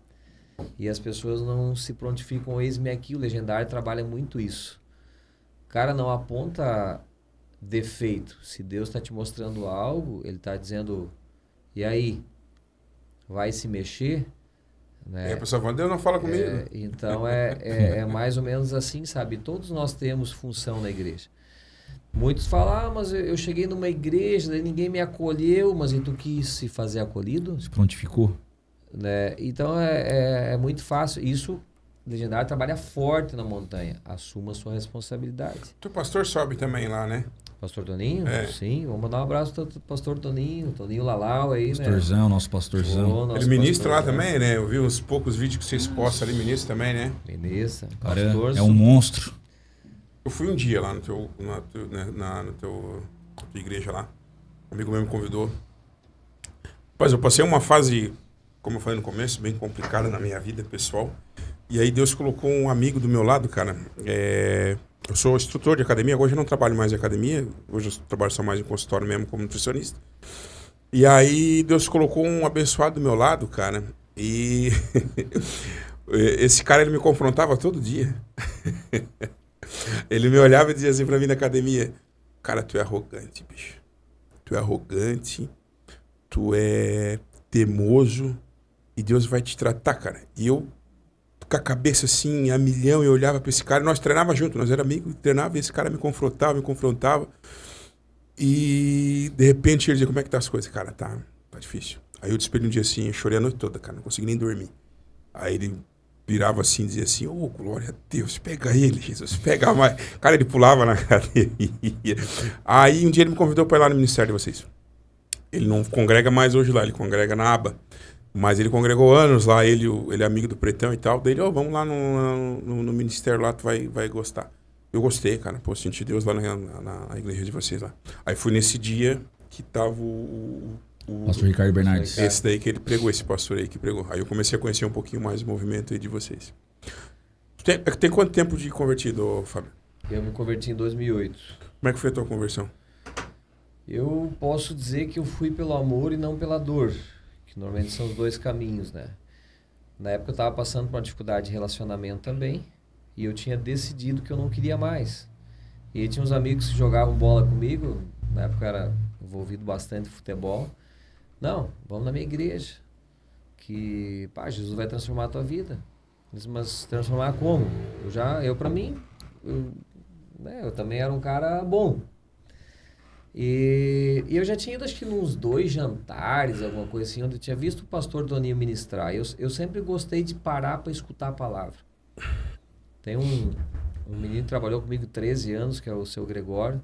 E as pessoas não se prontificam, eis-me aqui, o legendário trabalha muito isso. O cara não aponta defeito. Se Deus está te mostrando algo, ele está dizendo, e aí, vai se mexer? Né? E a pessoa fala, Deus não fala comigo. Então é mais ou menos assim, sabe? Todos nós temos função na igreja. Muitos falam, mas eu cheguei numa igreja, daí ninguém me acolheu, mas e tu quis se fazer acolhido? Se prontificou. Né? Então é muito fácil. Isso, o legendário trabalha forte na montanha. Assuma a sua responsabilidade. Teu pastor sobe também lá, né? Pastor Toninho? Sim, vamos mandar um abraço pro pastor Toninho Lalau aí, pastorzão, né? nosso pastorzão. Ele ministra lá também, né? Eu vi uns poucos vídeos que vocês postam ali, ministra também, né? Ministra. Cara, é um monstro. Eu fui um dia lá na tua igreja lá. Um amigo meu me convidou. Mas eu passei uma fase, como eu falei no começo, bem complicada na minha vida pessoal. E aí Deus colocou um amigo do meu lado, cara. Eu sou instrutor de academia, hoje eu não trabalho mais em academia, hoje eu trabalho só mais em consultório mesmo como nutricionista. E aí Deus colocou um abençoado do meu lado, cara, e esse cara ele me confrontava todo dia. Ele me olhava e dizia assim pra mim na academia, cara, tu é arrogante, bicho. Tu é arrogante, tu é teimoso e Deus vai te tratar, cara. E eu com a cabeça assim, a milhão, eu olhava pra esse cara, nós treinava junto, nós era amigos, treinava e esse cara me confrontava. E de repente ele dizia, como é que tá as coisas? Cara, tá difícil. Aí eu despedi um dia assim, eu chorei a noite toda, cara, não consegui nem dormir. Aí ele virava assim, dizia assim, ô, glória a Deus, pega ele, Jesus, pega mais. Cara, ele pulava na cadeira. Aí um dia ele me convidou para ir lá no ministério de vocês. Ele não congrega mais hoje lá, ele congrega na aba. Mas ele congregou anos lá, ele é amigo do Pretão e tal. Daí ele, vamos lá no ministério lá, tu vai gostar. Eu gostei, cara. Pô, senti Deus lá na igreja de vocês lá. Aí fui nesse dia que tava o Pastor Ricardo Bernardes. esse daí que ele pregou, esse pastor aí que pregou. Aí eu comecei a conhecer um pouquinho mais o movimento aí de vocês. Tem quanto tempo de convertido, Fábio? Eu me converti em 2008. Como é que foi a tua conversão? Eu posso dizer que eu fui pelo amor e não pela dor, que normalmente são os dois caminhos, né? Na época eu estava passando por uma dificuldade de relacionamento também, e eu tinha decidido que eu não queria mais. E aí tinha uns amigos que jogavam bola comigo, na época eu era envolvido bastante em futebol. Não, vamos na minha igreja, que, Jesus vai transformar a tua vida. Mas transformar como? Pra mim, eu também era um cara bom. E eu já tinha ido, acho que nos 2 jantares, alguma coisa assim, onde eu tinha visto o pastor Toninho ministrar. Eu sempre gostei de parar para escutar a palavra. Tem um menino que trabalhou comigo 13 anos, que é o seu Gregório.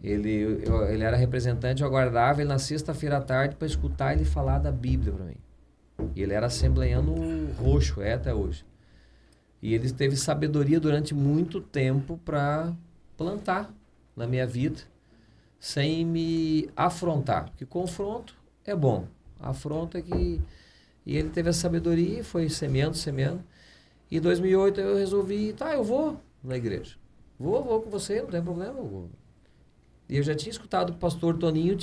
Ele era representante, eu aguardava ele na sexta-feira à tarde para escutar ele falar da Bíblia para mim. E ele era assembleiano roxo, até hoje. E ele teve sabedoria durante muito tempo para plantar na minha vida, sem me afrontar. Porque confronto é bom. Afronta que... E ele teve a sabedoria e foi semeando. E em 2008 eu resolvi, eu vou na igreja. Vou com você, não tem problema. E eu já tinha escutado o pastor Toninho,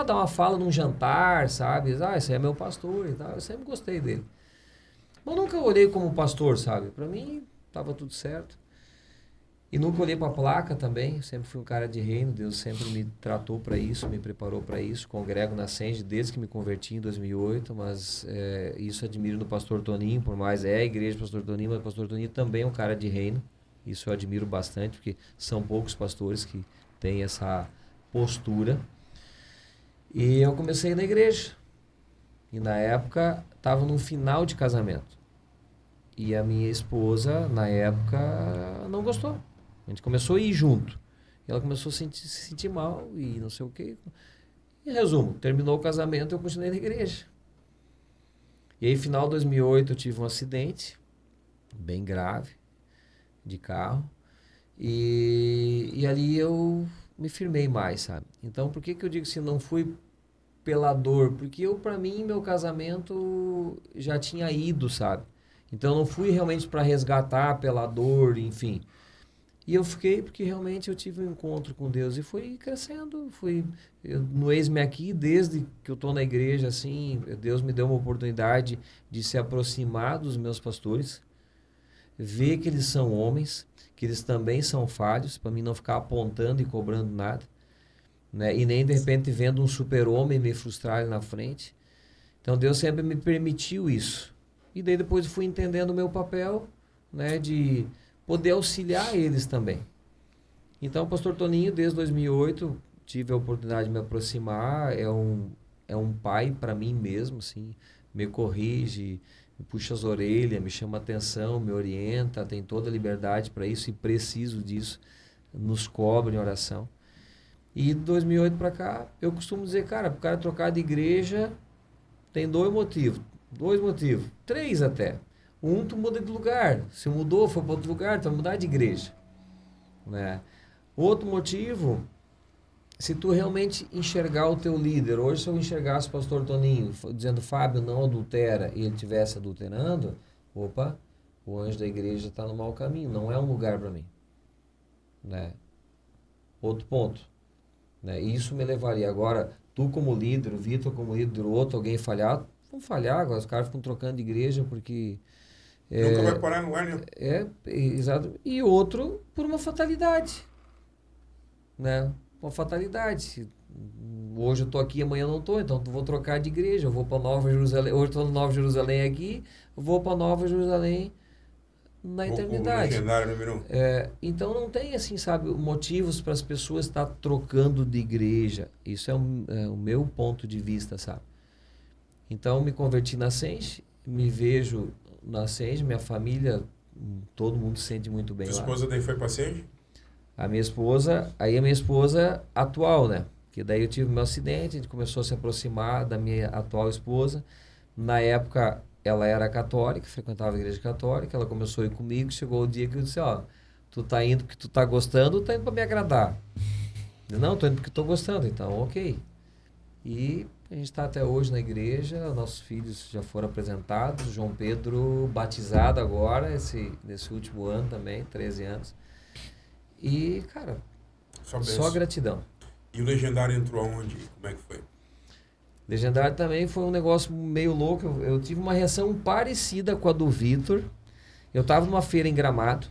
dar uma fala num jantar, sabe? Esse aí é meu pastor e tal. Eu sempre gostei dele. Mas nunca olhei como pastor, sabe? Pra mim, tava tudo certo. E nunca olhei pra placa também. Sempre fui um cara de reino. Deus sempre me tratou para isso, me preparou para isso. Congrego na Senge desde que me converti em 2008. Mas isso admiro no pastor Toninho, por mais a igreja do pastor Toninho, mas o pastor Toninho também é um cara de reino. Isso eu admiro bastante, porque são poucos pastores que têm essa postura. E eu comecei na igreja. E na época, estava no final de casamento. E a minha esposa, na época, não gostou. A gente começou a ir junto. E ela começou a se sentir mal e não sei o quê. Em resumo, terminou o casamento, eu continuei na igreja. E aí, final de 2008, eu tive um acidente bem grave de carro. E ali eu me firmei mais, sabe? Então, por que eu digo assim, não fui pela dor? Porque para mim, meu casamento já tinha ido, sabe? Então, eu não fui realmente para resgatar pela dor, enfim. E eu fiquei porque realmente eu tive um encontro com Deus e fui crescendo, no Eis-me Aqui, desde que eu estou na igreja, assim, Deus me deu uma oportunidade de se aproximar dos meus pastores, ver que eles são homens, que eles também são falhos, para mim não ficar apontando e cobrando nada, né? E nem de repente vendo um super-homem me frustrar ali na frente. Então Deus sempre me permitiu isso. E daí depois eu fui entendendo o meu papel, né, de poder auxiliar eles também. Então, o pastor Toninho, desde 2008, tive a oportunidade de me aproximar, é um pai para mim mesmo, assim, me corrige, me puxa as orelhas, me chama atenção, me orienta, tem toda a liberdade para isso e preciso disso, nos cobre em oração. E de 2008 para cá, eu costumo dizer, cara, para o cara trocar de igreja, tem 2 motivos, 3 até. Tu muda de lugar. Se mudou, foi para outro lugar, tu vai mudar de igreja. Né? Outro motivo, se tu realmente enxergar o teu líder, hoje se eu enxergasse o pastor Toninho dizendo, Fábio, não adultera, e ele estivesse adulterando, o anjo da igreja está no mau caminho, não é um lugar para mim. Né? Outro ponto. Né? Isso me levaria agora, tu como líder, o Vitor como líder, o outro, alguém falhar, vão falhar, agora os caras ficam trocando de igreja porque... Nunca vai parar no ar, né? Exato. E outro por uma fatalidade. Né? Uma fatalidade. Hoje eu estou aqui, amanhã eu não estou, então eu vou trocar de igreja, eu vou para Nova Jerusalém. Hoje estou no Nova Jerusalém aqui, eu vou para Nova Jerusalém na O eternidade. legendário número 1. Então não tem, assim, sabe, motivos para as pessoas estar trocando de igreja. Isso é o meu ponto de vista, sabe? Então me converti na Ascende, me vejo na Ascende, minha família, todo mundo se sente muito bem Tua lá. esposa daí foi pra Senge? A minha esposa atual, né? Que daí eu tive meu acidente, a gente começou a se aproximar da minha atual esposa. Na época, ela era católica, frequentava a igreja católica, ela começou a ir comigo, chegou o dia que eu disse, ó, tu tá indo porque tu tá gostando ou tá indo pra me agradar? Eu, não, tô indo porque tô gostando, então ok. E a gente tá até hoje na igreja, nossos filhos já foram apresentados, João Pedro batizado agora, nesse último ano também, 13 anos. E, cara, só gratidão. E o legendário entrou aonde? Como é que foi? Legendário também foi um negócio meio louco. Eu tive uma reação parecida com a do Vitor. Eu estava numa feira em Gramado.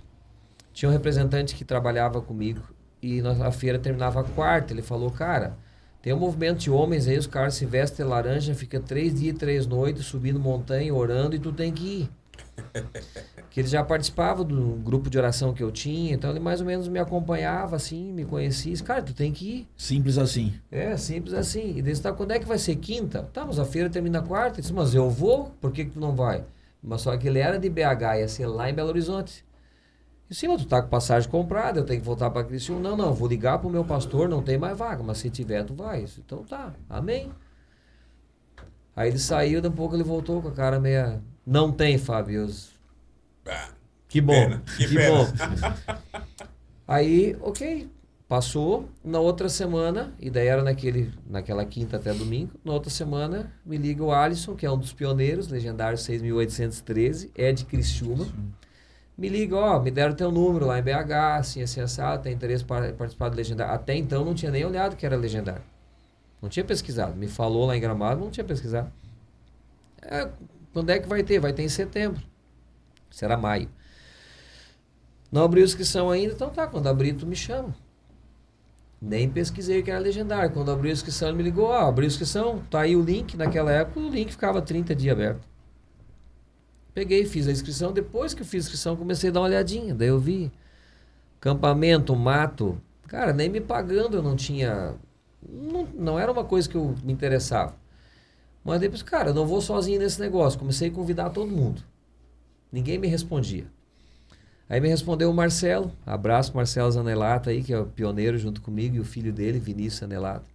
Tinha um representante que trabalhava comigo. E a feira terminava quarta. Ele falou, cara, tem um movimento de homens aí, os caras se vestem de laranja, fica 3 dias e 3 noites subindo montanha, orando, e tu tem que ir. Que ele já participava do grupo de oração que eu tinha, então ele mais ou menos me acompanhava, assim, me conhecia. Disse, cara, tu tem que ir. Simples assim. Simples assim. E disse, tá, quando é que vai ser? Quinta? Tá, mas a feira termina quarta. Ele disse, mas eu vou, por que tu não vai? Mas só que ele era de BH, ia ser lá em Belo Horizonte. E sim, mas tu tá com passagem comprada, eu tenho que voltar para Criciúma. Não, vou ligar pro meu pastor, não tem mais vaga, mas se tiver, tu vai. Disse, então tá, amém. Aí ele saiu, daqui a pouco ele voltou com a cara meia... Não tem, Fábio. Que bom, pena, que pena. Bom. Aí, ok, passou. Na outra semana, e daí era naquela quinta até domingo, na outra semana me liga o Alisson, que é um dos pioneiros, legendário 6.813, é de Criciúma. Me liga, ó, me deram teu número lá em BH, assim, assado, tem interesse para participar do legendário. Até então não tinha nem olhado que era legendário. Não tinha pesquisado. Me falou lá em Gramado, não tinha pesquisado. Quando é que vai ter? Vai ter em setembro. Será maio. Não abriu inscrição ainda, então tá, quando abrir tu me chama. Nem pesquisei que era legendário. Quando abriu a inscrição ele me ligou, abriu a inscrição, tá aí o link, naquela época o link ficava 30 dias aberto. Peguei, fiz a inscrição, depois que eu fiz a inscrição comecei a dar uma olhadinha, daí eu vi campamento, mato, cara, nem me pagando eu não tinha, não era uma coisa que eu me interessava. Mas depois, cara, eu não vou sozinho nesse negócio, comecei a convidar todo mundo. Ninguém me respondia. Aí me respondeu o Marcelo, abraço Marcelo Zanelato aí, que é o pioneiro junto comigo, e o filho dele, Vinícius Zanelato.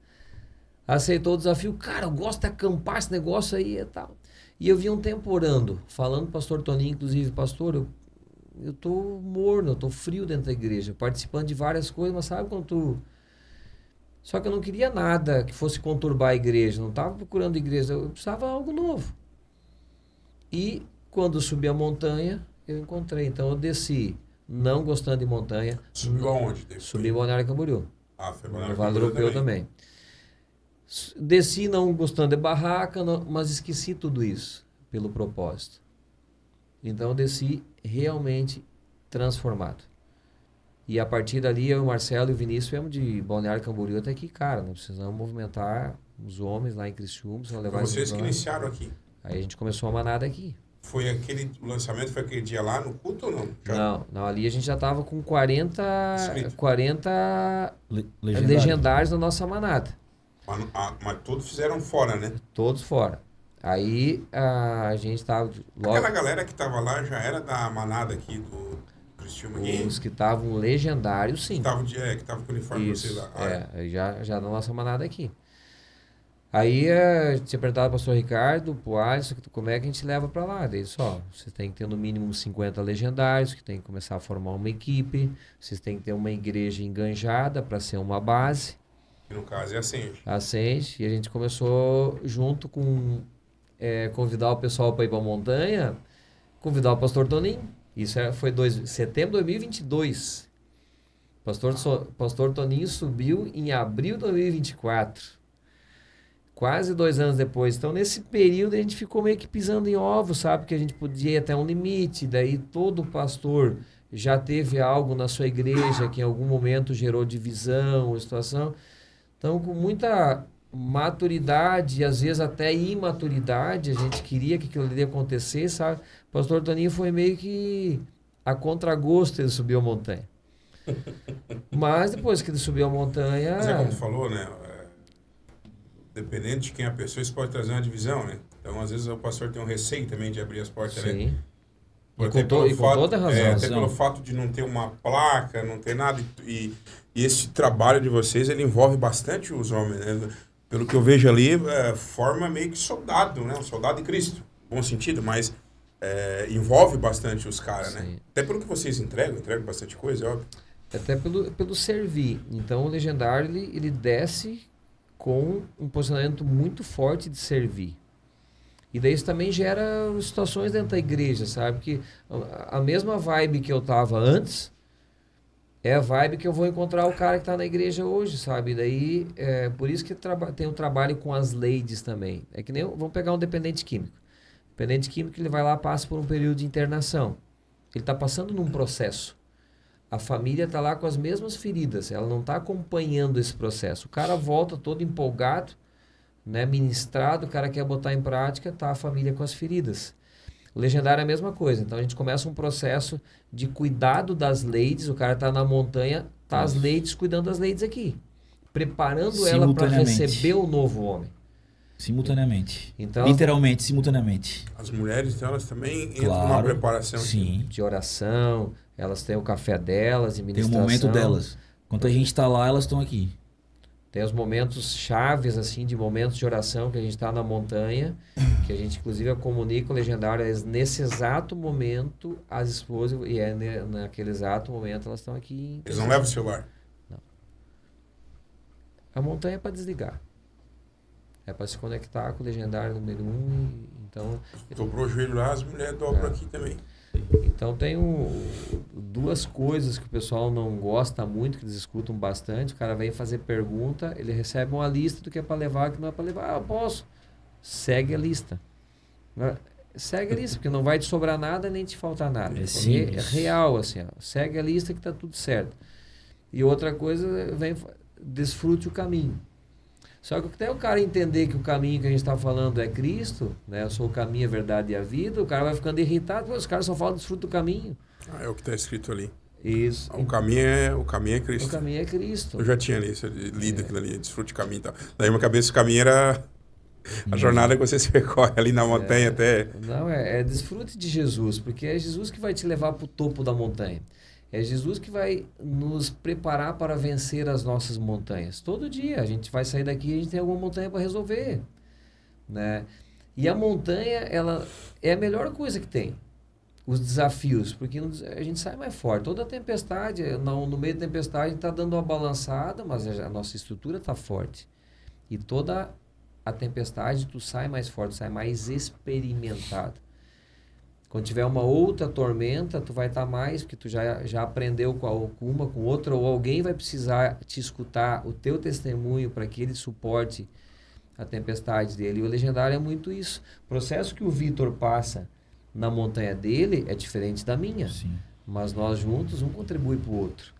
Aceitou o desafio, cara, eu gosto de acampar esse negócio aí e tal. E eu vi um tempo orando, falando pro pastor Toninho, inclusive, pastor, eu tô morno, eu tô frio dentro da igreja, participando de várias coisas, mas sabe quando tu... Só que eu não queria nada que fosse conturbar a igreja, não estava procurando igreja, eu precisava de algo novo. E quando subi a montanha, eu encontrei. Então eu desci, não gostando de montanha. Subiu aonde? Subi em Balneário Camboriú. Foi Balneário no Vale Camboriú Europeu também. Desci não gostando de barraca, mas esqueci tudo isso pelo propósito. Então eu desci realmente transformado. E a partir dali, eu, o Marcelo e o Vinícius viemos de Balneário Camboriú até aqui, cara, nós precisamos movimentar os homens lá em Criciúma. Foi vocês que iniciaram aqui? Aí a gente começou a manada aqui. O lançamento foi aquele dia lá no culto ou não? Não, ali a gente já tava com 40 Legendário. legendários na nossa manada. Mas todos fizeram fora, né? Todos fora. Aí a gente tava... Aquela galera que tava lá já era da manada aqui do Criciúma aqui? Os que estavam legendários, sim. Que tava com o uniforme de vocês lá. Já na nossa manada aqui. Aí tinha perguntado pro pastor Ricardo, pro Alisson, como é que a gente leva para lá? Daí só, você tem que ter no mínimo 50 legendários, que tem que começar a formar uma equipe, vocês têm que ter uma igreja enganjada para ser uma base. Que no caso é a Ascende. A Ascende, e a gente começou junto com convidar o pessoal para ir para a montanha, convidar o pastor Toninho. Isso foi setembro de 2022. Pastor Toninho subiu em abril de 2024. Quase 2 anos depois. Então, nesse período, a gente ficou meio que pisando em ovos, sabe? Que a gente podia ir até um limite. Daí, todo pastor já teve algo na sua igreja que em algum momento gerou divisão, situação. Então, com muita maturidade e às vezes até imaturidade, a gente queria que aquilo ali acontecesse, sabe? O pastor Toninho foi meio que a contragosto ele subiu a montanha. Mas depois que ele subiu a montanha... Mas é como tu falou, né? Dependendo de quem é a pessoa, isso pode trazer uma divisão, né? Então, às vezes, o pastor tem um receio também de abrir as portas, né? Sim. E Até com pelo fato, toda razão. até pelo fato de não ter uma placa, não ter nada. E esse trabalho de vocês, ele envolve bastante os homens, né? Pelo que eu vejo ali, forma meio que soldado, né? Um soldado de Cristo. Bom sentido, mas envolve bastante os caras, né? Até pelo que vocês entregam bastante coisa, é óbvio. Até pelo servir. Então, o Legendário, ele desce com um posicionamento muito forte de servir. E daí isso também gera situações dentro da igreja, sabe? Que a mesma vibe que eu tava antes é a vibe que eu vou encontrar o cara que tá na igreja hoje, sabe? E daí, por isso que tem um trabalho com as ladies também. É que nem, vamos pegar um dependente químico. Dependente químico, ele vai lá, passa por um período de internação. Ele tá passando num processo. A família tá lá com as mesmas feridas, ela não tá acompanhando esse processo. O cara volta todo empolgado, né, ministrado, o cara quer botar em prática, tá a família com as feridas. O Legendário é a mesma coisa. Então a gente começa um processo de cuidado das ladies, o cara tá na montanha, tá as ladies cuidando das ladies aqui, preparando ela para receber o novo homem. Simultaneamente. Então, literalmente, simultaneamente. As mulheres, então, elas também entram numa preparação. Sim. De oração, elas têm o café delas, e ministração. Tem o momento delas. Enquanto a gente tá lá, elas estão aqui. Tem os momentos chaves, assim, de momentos de oração que a gente está na montanha, que a gente, inclusive, comunica o Legendário. Nesse exato momento, as esposas, e naquele exato momento, elas estão aqui. Eles não levam o celular? Não. A montanha é para desligar. É para se conectar com o Legendário número 1. Então, dobrou o joelho lá, as mulheres dobram aqui também. Então tem duas coisas que o pessoal não gosta muito, que eles escutam bastante. O cara vem fazer pergunta, ele recebe uma lista do que é para levar, que não é para levar. Ah, eu posso. Segue a lista. Segue a lista, porque não vai te sobrar nada nem te faltar nada. É real, assim. Ó. Segue a lista que tá tudo certo. E outra coisa, desfrute o caminho. Só que até o cara entender que o caminho que a gente está falando é Cristo, né? Eu sou o caminho, a verdade e a vida, o cara vai ficando irritado, os caras só falam desfruta do caminho. É o que está escrito ali. Isso. O caminho é Cristo. O caminho é Cristo. Eu já tinha lido aquilo ali, desfrute o caminho e tal. Daí na minha cabeça o caminho era a jornada que você se percorre ali na montanha até... Não, é desfrute de Jesus, porque é Jesus que vai te levar para o topo da montanha. É Jesus que vai nos preparar para vencer as nossas montanhas. Todo dia a gente vai sair daqui e a gente tem alguma montanha para resolver, né? E a montanha, ela é a melhor coisa que tem. Os desafios, porque a gente sai mais forte. Toda tempestade, no meio da tempestade, a gente está dando uma balançada, mas a nossa estrutura está forte. E toda a tempestade, tu sai mais forte, sai mais experimentado. Quando tiver uma outra tormenta, tu vai estar mais, porque tu já aprendeu com alguma, com outra, ou alguém vai precisar te escutar o teu testemunho para que ele suporte a tempestade dele. E o Legendário é muito isso. O processo que o Vitor passa na montanha dele é diferente da minha. Sim. Mas nós juntos, um contribui para o outro.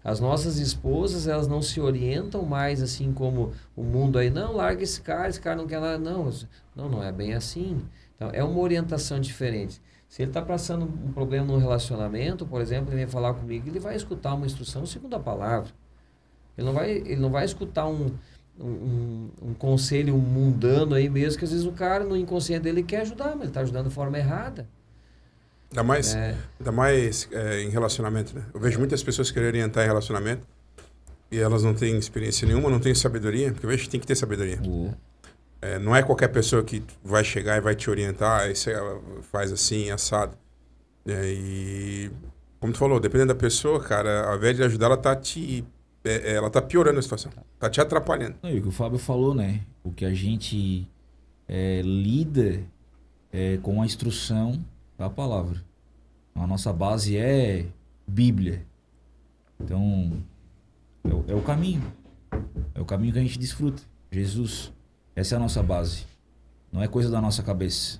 As nossas esposas, elas não se orientam mais assim como o mundo aí. Não, larga esse cara não quer nada. Não é bem assim. Então, é uma orientação diferente. Se ele está passando um problema no relacionamento, por exemplo, ele vem falar comigo, ele vai escutar uma instrução segundo a palavra. Ele não vai escutar um conselho mundano aí mesmo, que às vezes o cara, no inconsciente dele, quer ajudar, mas ele está ajudando de forma errada. Ainda mais em relacionamento, né? Eu vejo muitas pessoas quererem entrar em relacionamento e elas não têm experiência nenhuma, não têm sabedoria, porque eu vejo que tem que ter sabedoria. Não é qualquer pessoa que vai chegar e vai te orientar, aí você faz assim, assado. E, como tu falou, dependendo da pessoa, cara, ao invés de ajudar, ela tá piorando a situação, tá te atrapalhando. E o que o Fábio falou, né? O que a gente lida com a instrução da palavra. A nossa base é Bíblia. Então, é o caminho. É o caminho que a gente desfruta. Jesus. Essa é a nossa base. Não é coisa da nossa cabeça.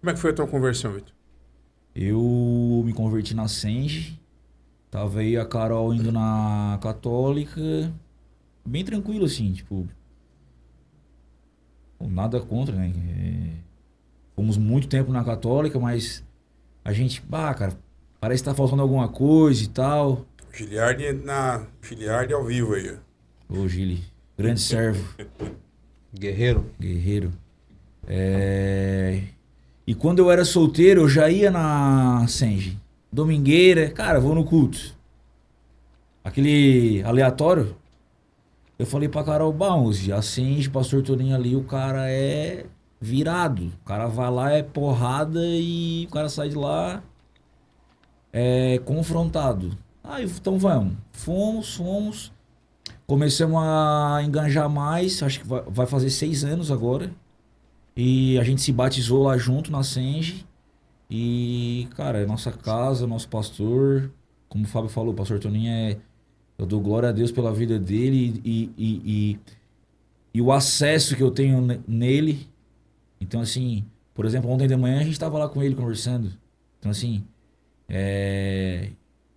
Como é que foi a tua conversão, Vitor? Eu me converti na Senge. Tava aí a Carol indo na Católica. Bem tranquilo, assim, tipo... Nada contra, né? Fomos muito tempo na Católica, mas a gente, cara, parece que tá faltando alguma coisa e tal. Giliardi ao vivo aí. Ô, Gili, grande servo, Guerreiro. guerreiro. E quando eu era solteiro, eu já ia na Senge. Domingueira, cara, vou no culto. Aquele aleatório. Eu falei pra Carol, Bounce, a Senge, pastor Toninho ali, o cara é virado. O cara vai lá, é porrada e o cara sai de lá confrontado. Aí, então vamos. Fomos. Começamos a enganjar mais, acho que vai fazer 6 anos agora. E a gente se batizou lá junto na Senge. E, cara, é nossa casa, nosso pastor. Como o Fábio falou, o pastor Toninho eu dou glória a Deus pela vida dele e o acesso que eu tenho nele. Então, assim, por exemplo, ontem de manhã a gente estava lá com ele conversando. Então, assim, é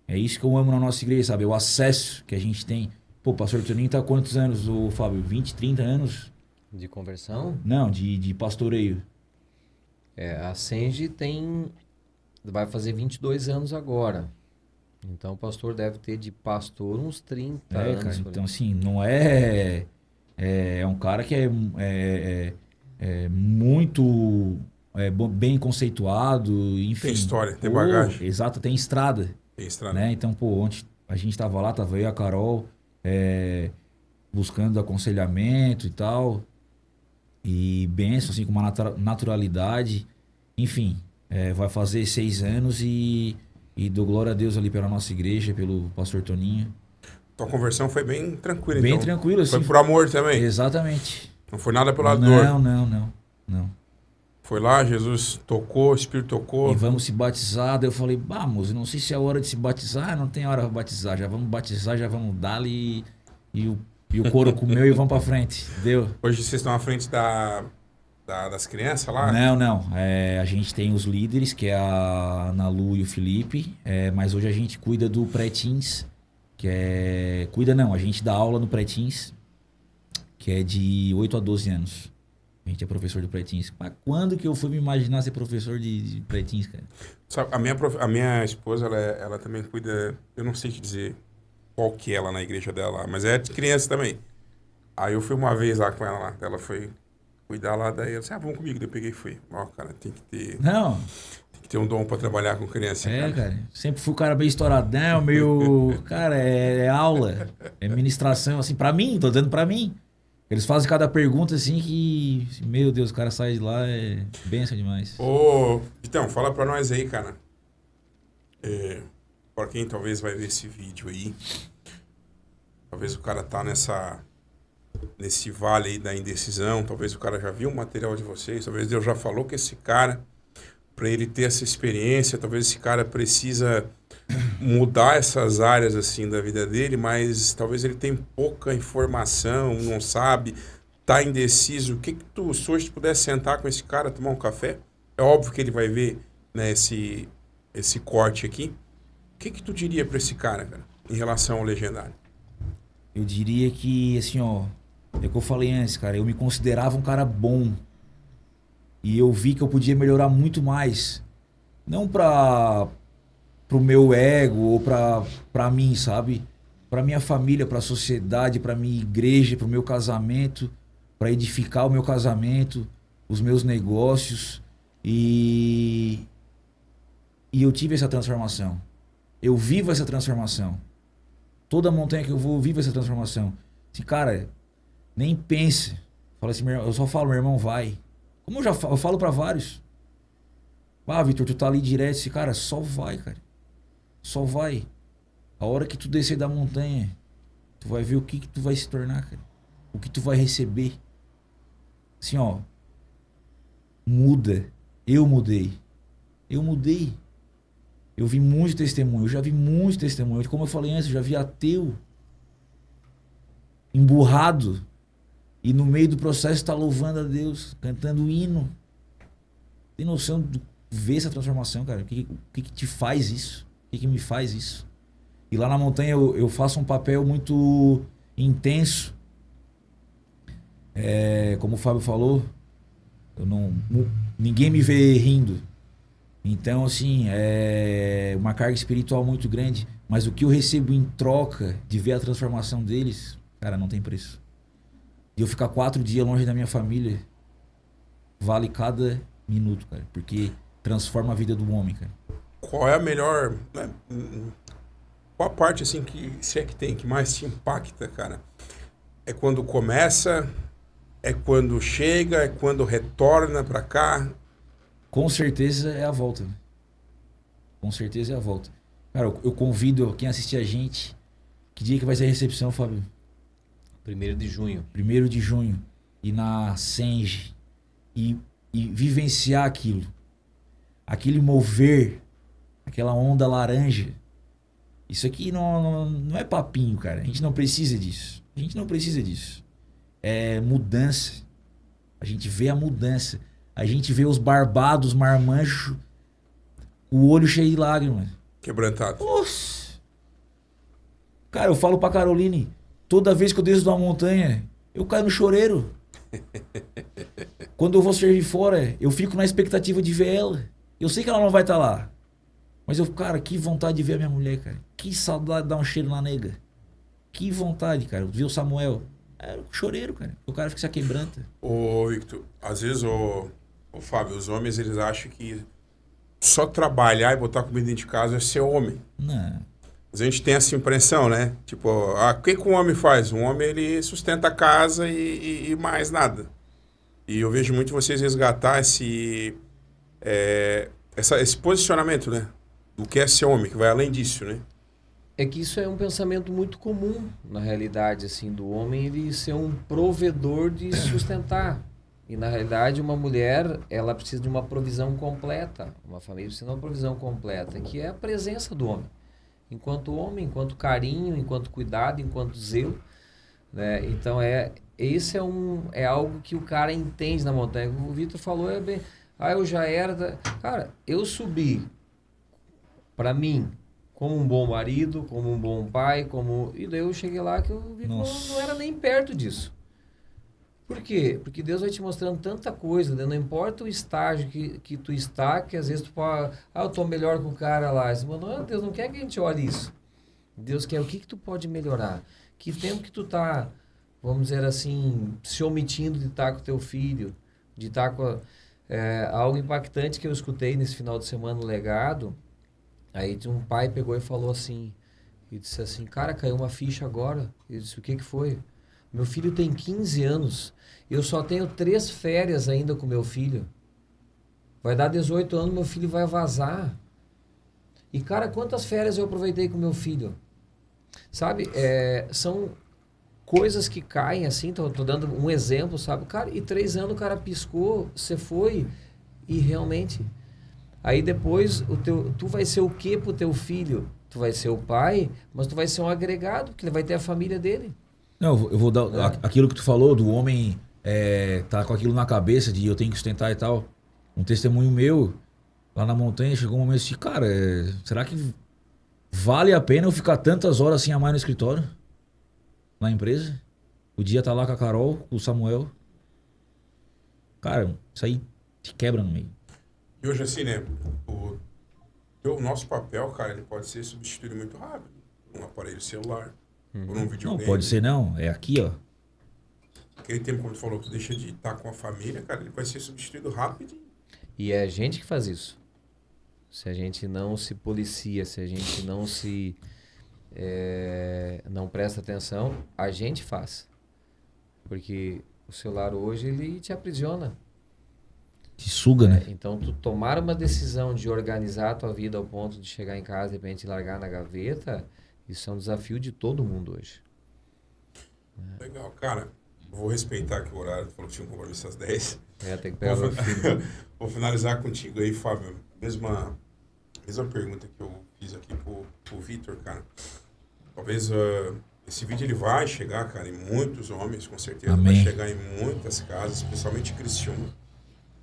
isso que eu amo na nossa igreja, sabe? O acesso que a gente tem. Pô, o pastor Toninho tá há quantos anos, o Fábio? 20, 30 anos? De conversão? Não, de pastoreio. A Senge vai fazer 22 anos agora. Então o pastor deve ter de pastor uns 30 anos. Cara, então assim, não é um cara que é muito bem conceituado, enfim. Tem história, tem bagagem. Exato, tem estrada. Tem estrada. Né? Então, ontem a gente tava lá, tava eu e a Carol buscando aconselhamento e tal. E benção, assim, com uma naturalidade. Enfim, vai fazer 6 anos e dou glória a Deus ali pela nossa igreja, pelo pastor Toninho. Tua conversão foi bem tranquila, bem então. Tranquila, assim. Foi por amor também? Exatamente. Não foi nada pela dor? Não. Foi lá, Jesus tocou, o Espírito tocou. E vamos se batizar. Daí eu falei, moço, não sei se é a hora de se batizar. Não tem hora pra batizar. Já vamos batizar, já vamos dar-lhe e o couro comeu e vamos pra frente. Deu. Hoje vocês estão à frente das crianças lá? Não. A gente tem os líderes, que é a Ana Lu e o Felipe. Mas hoje a gente cuida do pré-teens. A gente dá aula no pré-teens, que é de 8 a 12 anos. A gente é professor de pré-teens. Mas quando que eu fui me imaginar ser professor de pré-teens, cara? Sabe, a minha esposa, ela também cuida, eu não sei te dizer qual que é lá na igreja dela, mas é de criança também. Aí eu fui uma vez lá com ela lá, ela foi cuidar lá, daí ela disse, vamos comigo. Daí eu peguei e fui. Cara, tem que ter um dom pra trabalhar com criança. Cara. Sempre fui um cara bem estouradão, meio... Cara, é aula, é ministração, assim, pra mim, tô dizendo pra mim. Eles fazem cada pergunta assim que... Meu Deus, o cara sai de lá, é benção demais. Então, fala pra nós aí, cara. Pra quem talvez vai ver esse vídeo aí. Talvez o cara tá nesse vale aí da indecisão. Talvez o cara já viu o material de vocês. Talvez Deus já falou com esse cara. Pra ele ter essa experiência. Talvez esse cara precisa mudar essas áreas assim da vida dele, mas talvez ele tenha pouca informação, não sabe, tá indeciso. O que tu, se hoje tu pudesse sentar com esse cara, tomar um café, é óbvio que ele vai ver, né, esse corte aqui. O que tu diria para esse cara em relação ao Legendário? Eu diria que, assim, é o que eu falei antes, cara, eu me considerava um cara bom e eu vi que eu podia melhorar muito mais, não pro meu ego ou pra mim, sabe? Pra minha família, pra sociedade, pra minha igreja, pro meu casamento, pra edificar o meu casamento, os meus negócios. E eu tive essa transformação. Eu vivo essa transformação. Toda montanha que eu vou, eu vivo essa transformação. Assim, cara, nem pense. Fala assim, eu só falo, meu irmão, vai. Como eu falo pra vários. Vitor, tu tá ali direto. Assim, cara, só vai, cara. Só vai. A hora que tu descer da montanha, tu vai ver o que tu vai se tornar, cara. O que tu vai receber. Assim, muda. Eu mudei. Eu vi muito testemunho. Eu já vi muito testemunho. Como eu falei antes, eu já vi ateu emburrado e no meio do processo tá louvando a Deus, cantando hino. Tem noção de ver essa transformação, cara? O que te faz isso? O que me faz isso? E lá na montanha eu faço um papel muito intenso. Como o Fábio falou, ninguém me vê rindo. Então, assim, é uma carga espiritual muito grande. Mas o que eu recebo em troca de ver a transformação deles, cara, não tem preço. E eu ficar 4 dias longe da minha família, vale cada minuto, cara. Porque transforma a vida do homem, cara. Qual é a melhor... Né, qual a parte, assim, que se é que tem, que mais te impacta, cara? É quando começa, é quando chega, é quando retorna pra cá? Com certeza é a volta. Com certeza é a volta. Cara, eu convido quem assistir a gente. Que dia que vai ser a recepção, Fábio? 1º de junho. 1º de junho. Ir na Senge. E vivenciar aquilo. Aquele mover. Aquela onda laranja. Isso aqui não é papinho, cara. A gente não precisa disso. A gente não precisa disso. É mudança. A gente vê a mudança. A gente vê os barbados, marmanjos, o olho cheio de lágrimas. Quebrantado. Nossa! Cara, eu falo pra Caroline, toda vez que eu desço de uma montanha, eu caio no choreiro. Quando eu vou servir fora, eu fico na expectativa de ver ela. Eu sei que ela não vai estar lá. Mas eu, cara, que vontade de ver a minha mulher, cara. Que saudade de dar um cheiro na nega. Que vontade, cara. Ver o Samuel. É um choreiro, cara. O cara fica se quebranta. Ô, Victor, às vezes, o Fábio, os homens, eles acham que só trabalhar e botar comida dentro de casa é ser homem. Não. A gente tem essa impressão, né? Tipo, o que um homem faz? Um homem, ele sustenta a casa e mais nada. E eu vejo muito vocês resgatar esse posicionamento, né? Do que é ser homem, que vai além disso, né? É que isso é um pensamento muito comum, na realidade, assim, do homem ele ser um provedor de sustentar. E, na realidade, uma mulher, ela precisa de uma provisão completa. Uma família precisa de uma provisão completa, que é a presença do homem. Enquanto homem, enquanto carinho, enquanto cuidado, enquanto zelo. Né? Então, esse é algo que o cara entende na montanha. O Vitor falou, eu já era... Cara, eu subi, para mim, como um bom marido, como um bom pai, e daí eu cheguei lá que eu vi que não era nem perto disso. Por quê? Porque Deus vai te mostrando tanta coisa, né? Não importa o estágio que tu está, que às vezes tu pode... eu tô melhor que o cara lá. Deus não quer que a gente olhe isso. Deus quer o que tu pode melhorar. Que tempo que tu tá, vamos dizer assim, se omitindo de estar com teu filho, de estar com... algo impactante que eu escutei nesse final de semana no legado. Aí um pai pegou e falou assim, e disse assim, cara, caiu uma ficha agora. Eu disse, o que foi? Meu filho tem 15 anos, eu só tenho 3 férias ainda com meu filho. Vai dar 18 anos, meu filho vai vazar. E, cara, quantas férias eu aproveitei com meu filho? Sabe, são coisas que caem assim, tô dando um exemplo, sabe? Cara, e 3 anos o cara piscou, você foi, e realmente... Aí depois, tu vai ser o quê pro teu filho? Tu vai ser o pai, mas tu vai ser um agregado, porque ele vai ter a família dele. Não, eu vou dar aquilo que tu falou do homem tá com aquilo na cabeça de eu tenho que sustentar e tal. Um testemunho meu, lá na montanha, chegou um momento assim, cara, será que vale a pena eu ficar tantas horas assim a mais no escritório? Na empresa? O dia tá lá com a Carol, com o Samuel. Cara, isso aí te quebra no meio. E hoje, assim, né? O nosso papel, cara, ele pode ser substituído muito rápido. Um aparelho celular, por um videogame. Não, pode ser não. É aqui, ó. Aquele tempo, como tu falou, que tu deixa de estar com a família, cara, ele vai ser substituído rapidinho. E é a gente que faz isso. Se a gente não se policia, se a gente não não presta atenção, a gente faz. Porque o celular hoje, ele te aprisiona. Te suga, né? Então, tu tomar uma decisão de organizar a tua vida ao ponto de chegar em casa e de repente largar na gaveta, isso é um desafio de todo mundo hoje. Legal, cara. Vou respeitar aqui o horário, tu falou que tinha um compromisso às 10. Tem que pegar meu filho. Vou finalizar contigo aí, Fábio. Mesma pergunta que eu fiz aqui pro Vitor, cara. Talvez esse vídeo ele vai chegar, cara, em muitos homens, com certeza. Amém. Vai chegar em muitas casas, especialmente Criciúma.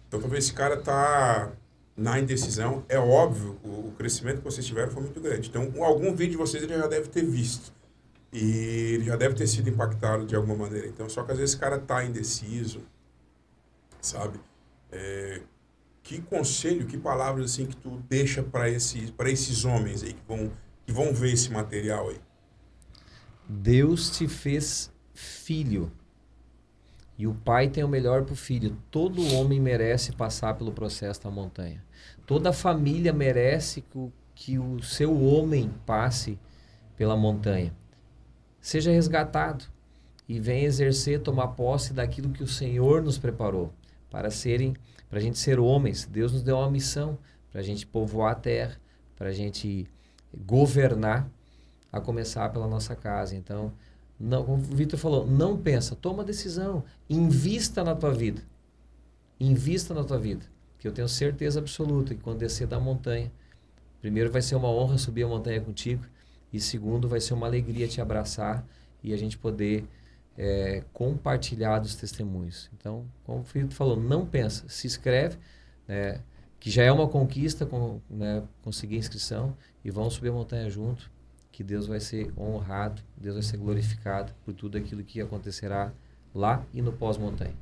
Então, talvez esse cara tá na indecisão. É óbvio, o crescimento que vocês tiveram foi muito grande. Então, algum vídeo de vocês ele já deve ter visto. E ele já deve ter sido impactado de alguma maneira. Então, só que às vezes esse cara tá indeciso, sabe? Que conselho, que palavras assim que tu deixa para esses homens aí que vão ver esse material aí? Deus te fez filho. E o pai tem o melhor para o filho. Todo homem merece passar pelo processo da montanha. Toda família merece que o seu homem passe pela montanha. Seja resgatado e venha exercer, tomar posse daquilo que o Senhor nos preparou para a gente ser homens. Deus nos deu uma missão para a gente povoar a terra, para a gente governar, a começar pela nossa casa. Então, não, como o Vitor falou, não pensa, toma decisão, invista na tua vida. Invista na tua vida, que eu tenho certeza absoluta que quando descer da montanha, primeiro vai ser uma honra subir a montanha contigo, e segundo vai ser uma alegria te abraçar e a gente poder compartilhar dos testemunhos. Então, como o Vitor falou, não pensa, se inscreve, que já é uma conquista conseguir a inscrição, e vamos subir a montanha junto, que Deus vai ser honrado, Deus vai ser glorificado por tudo aquilo que acontecerá lá e no pós-montanha.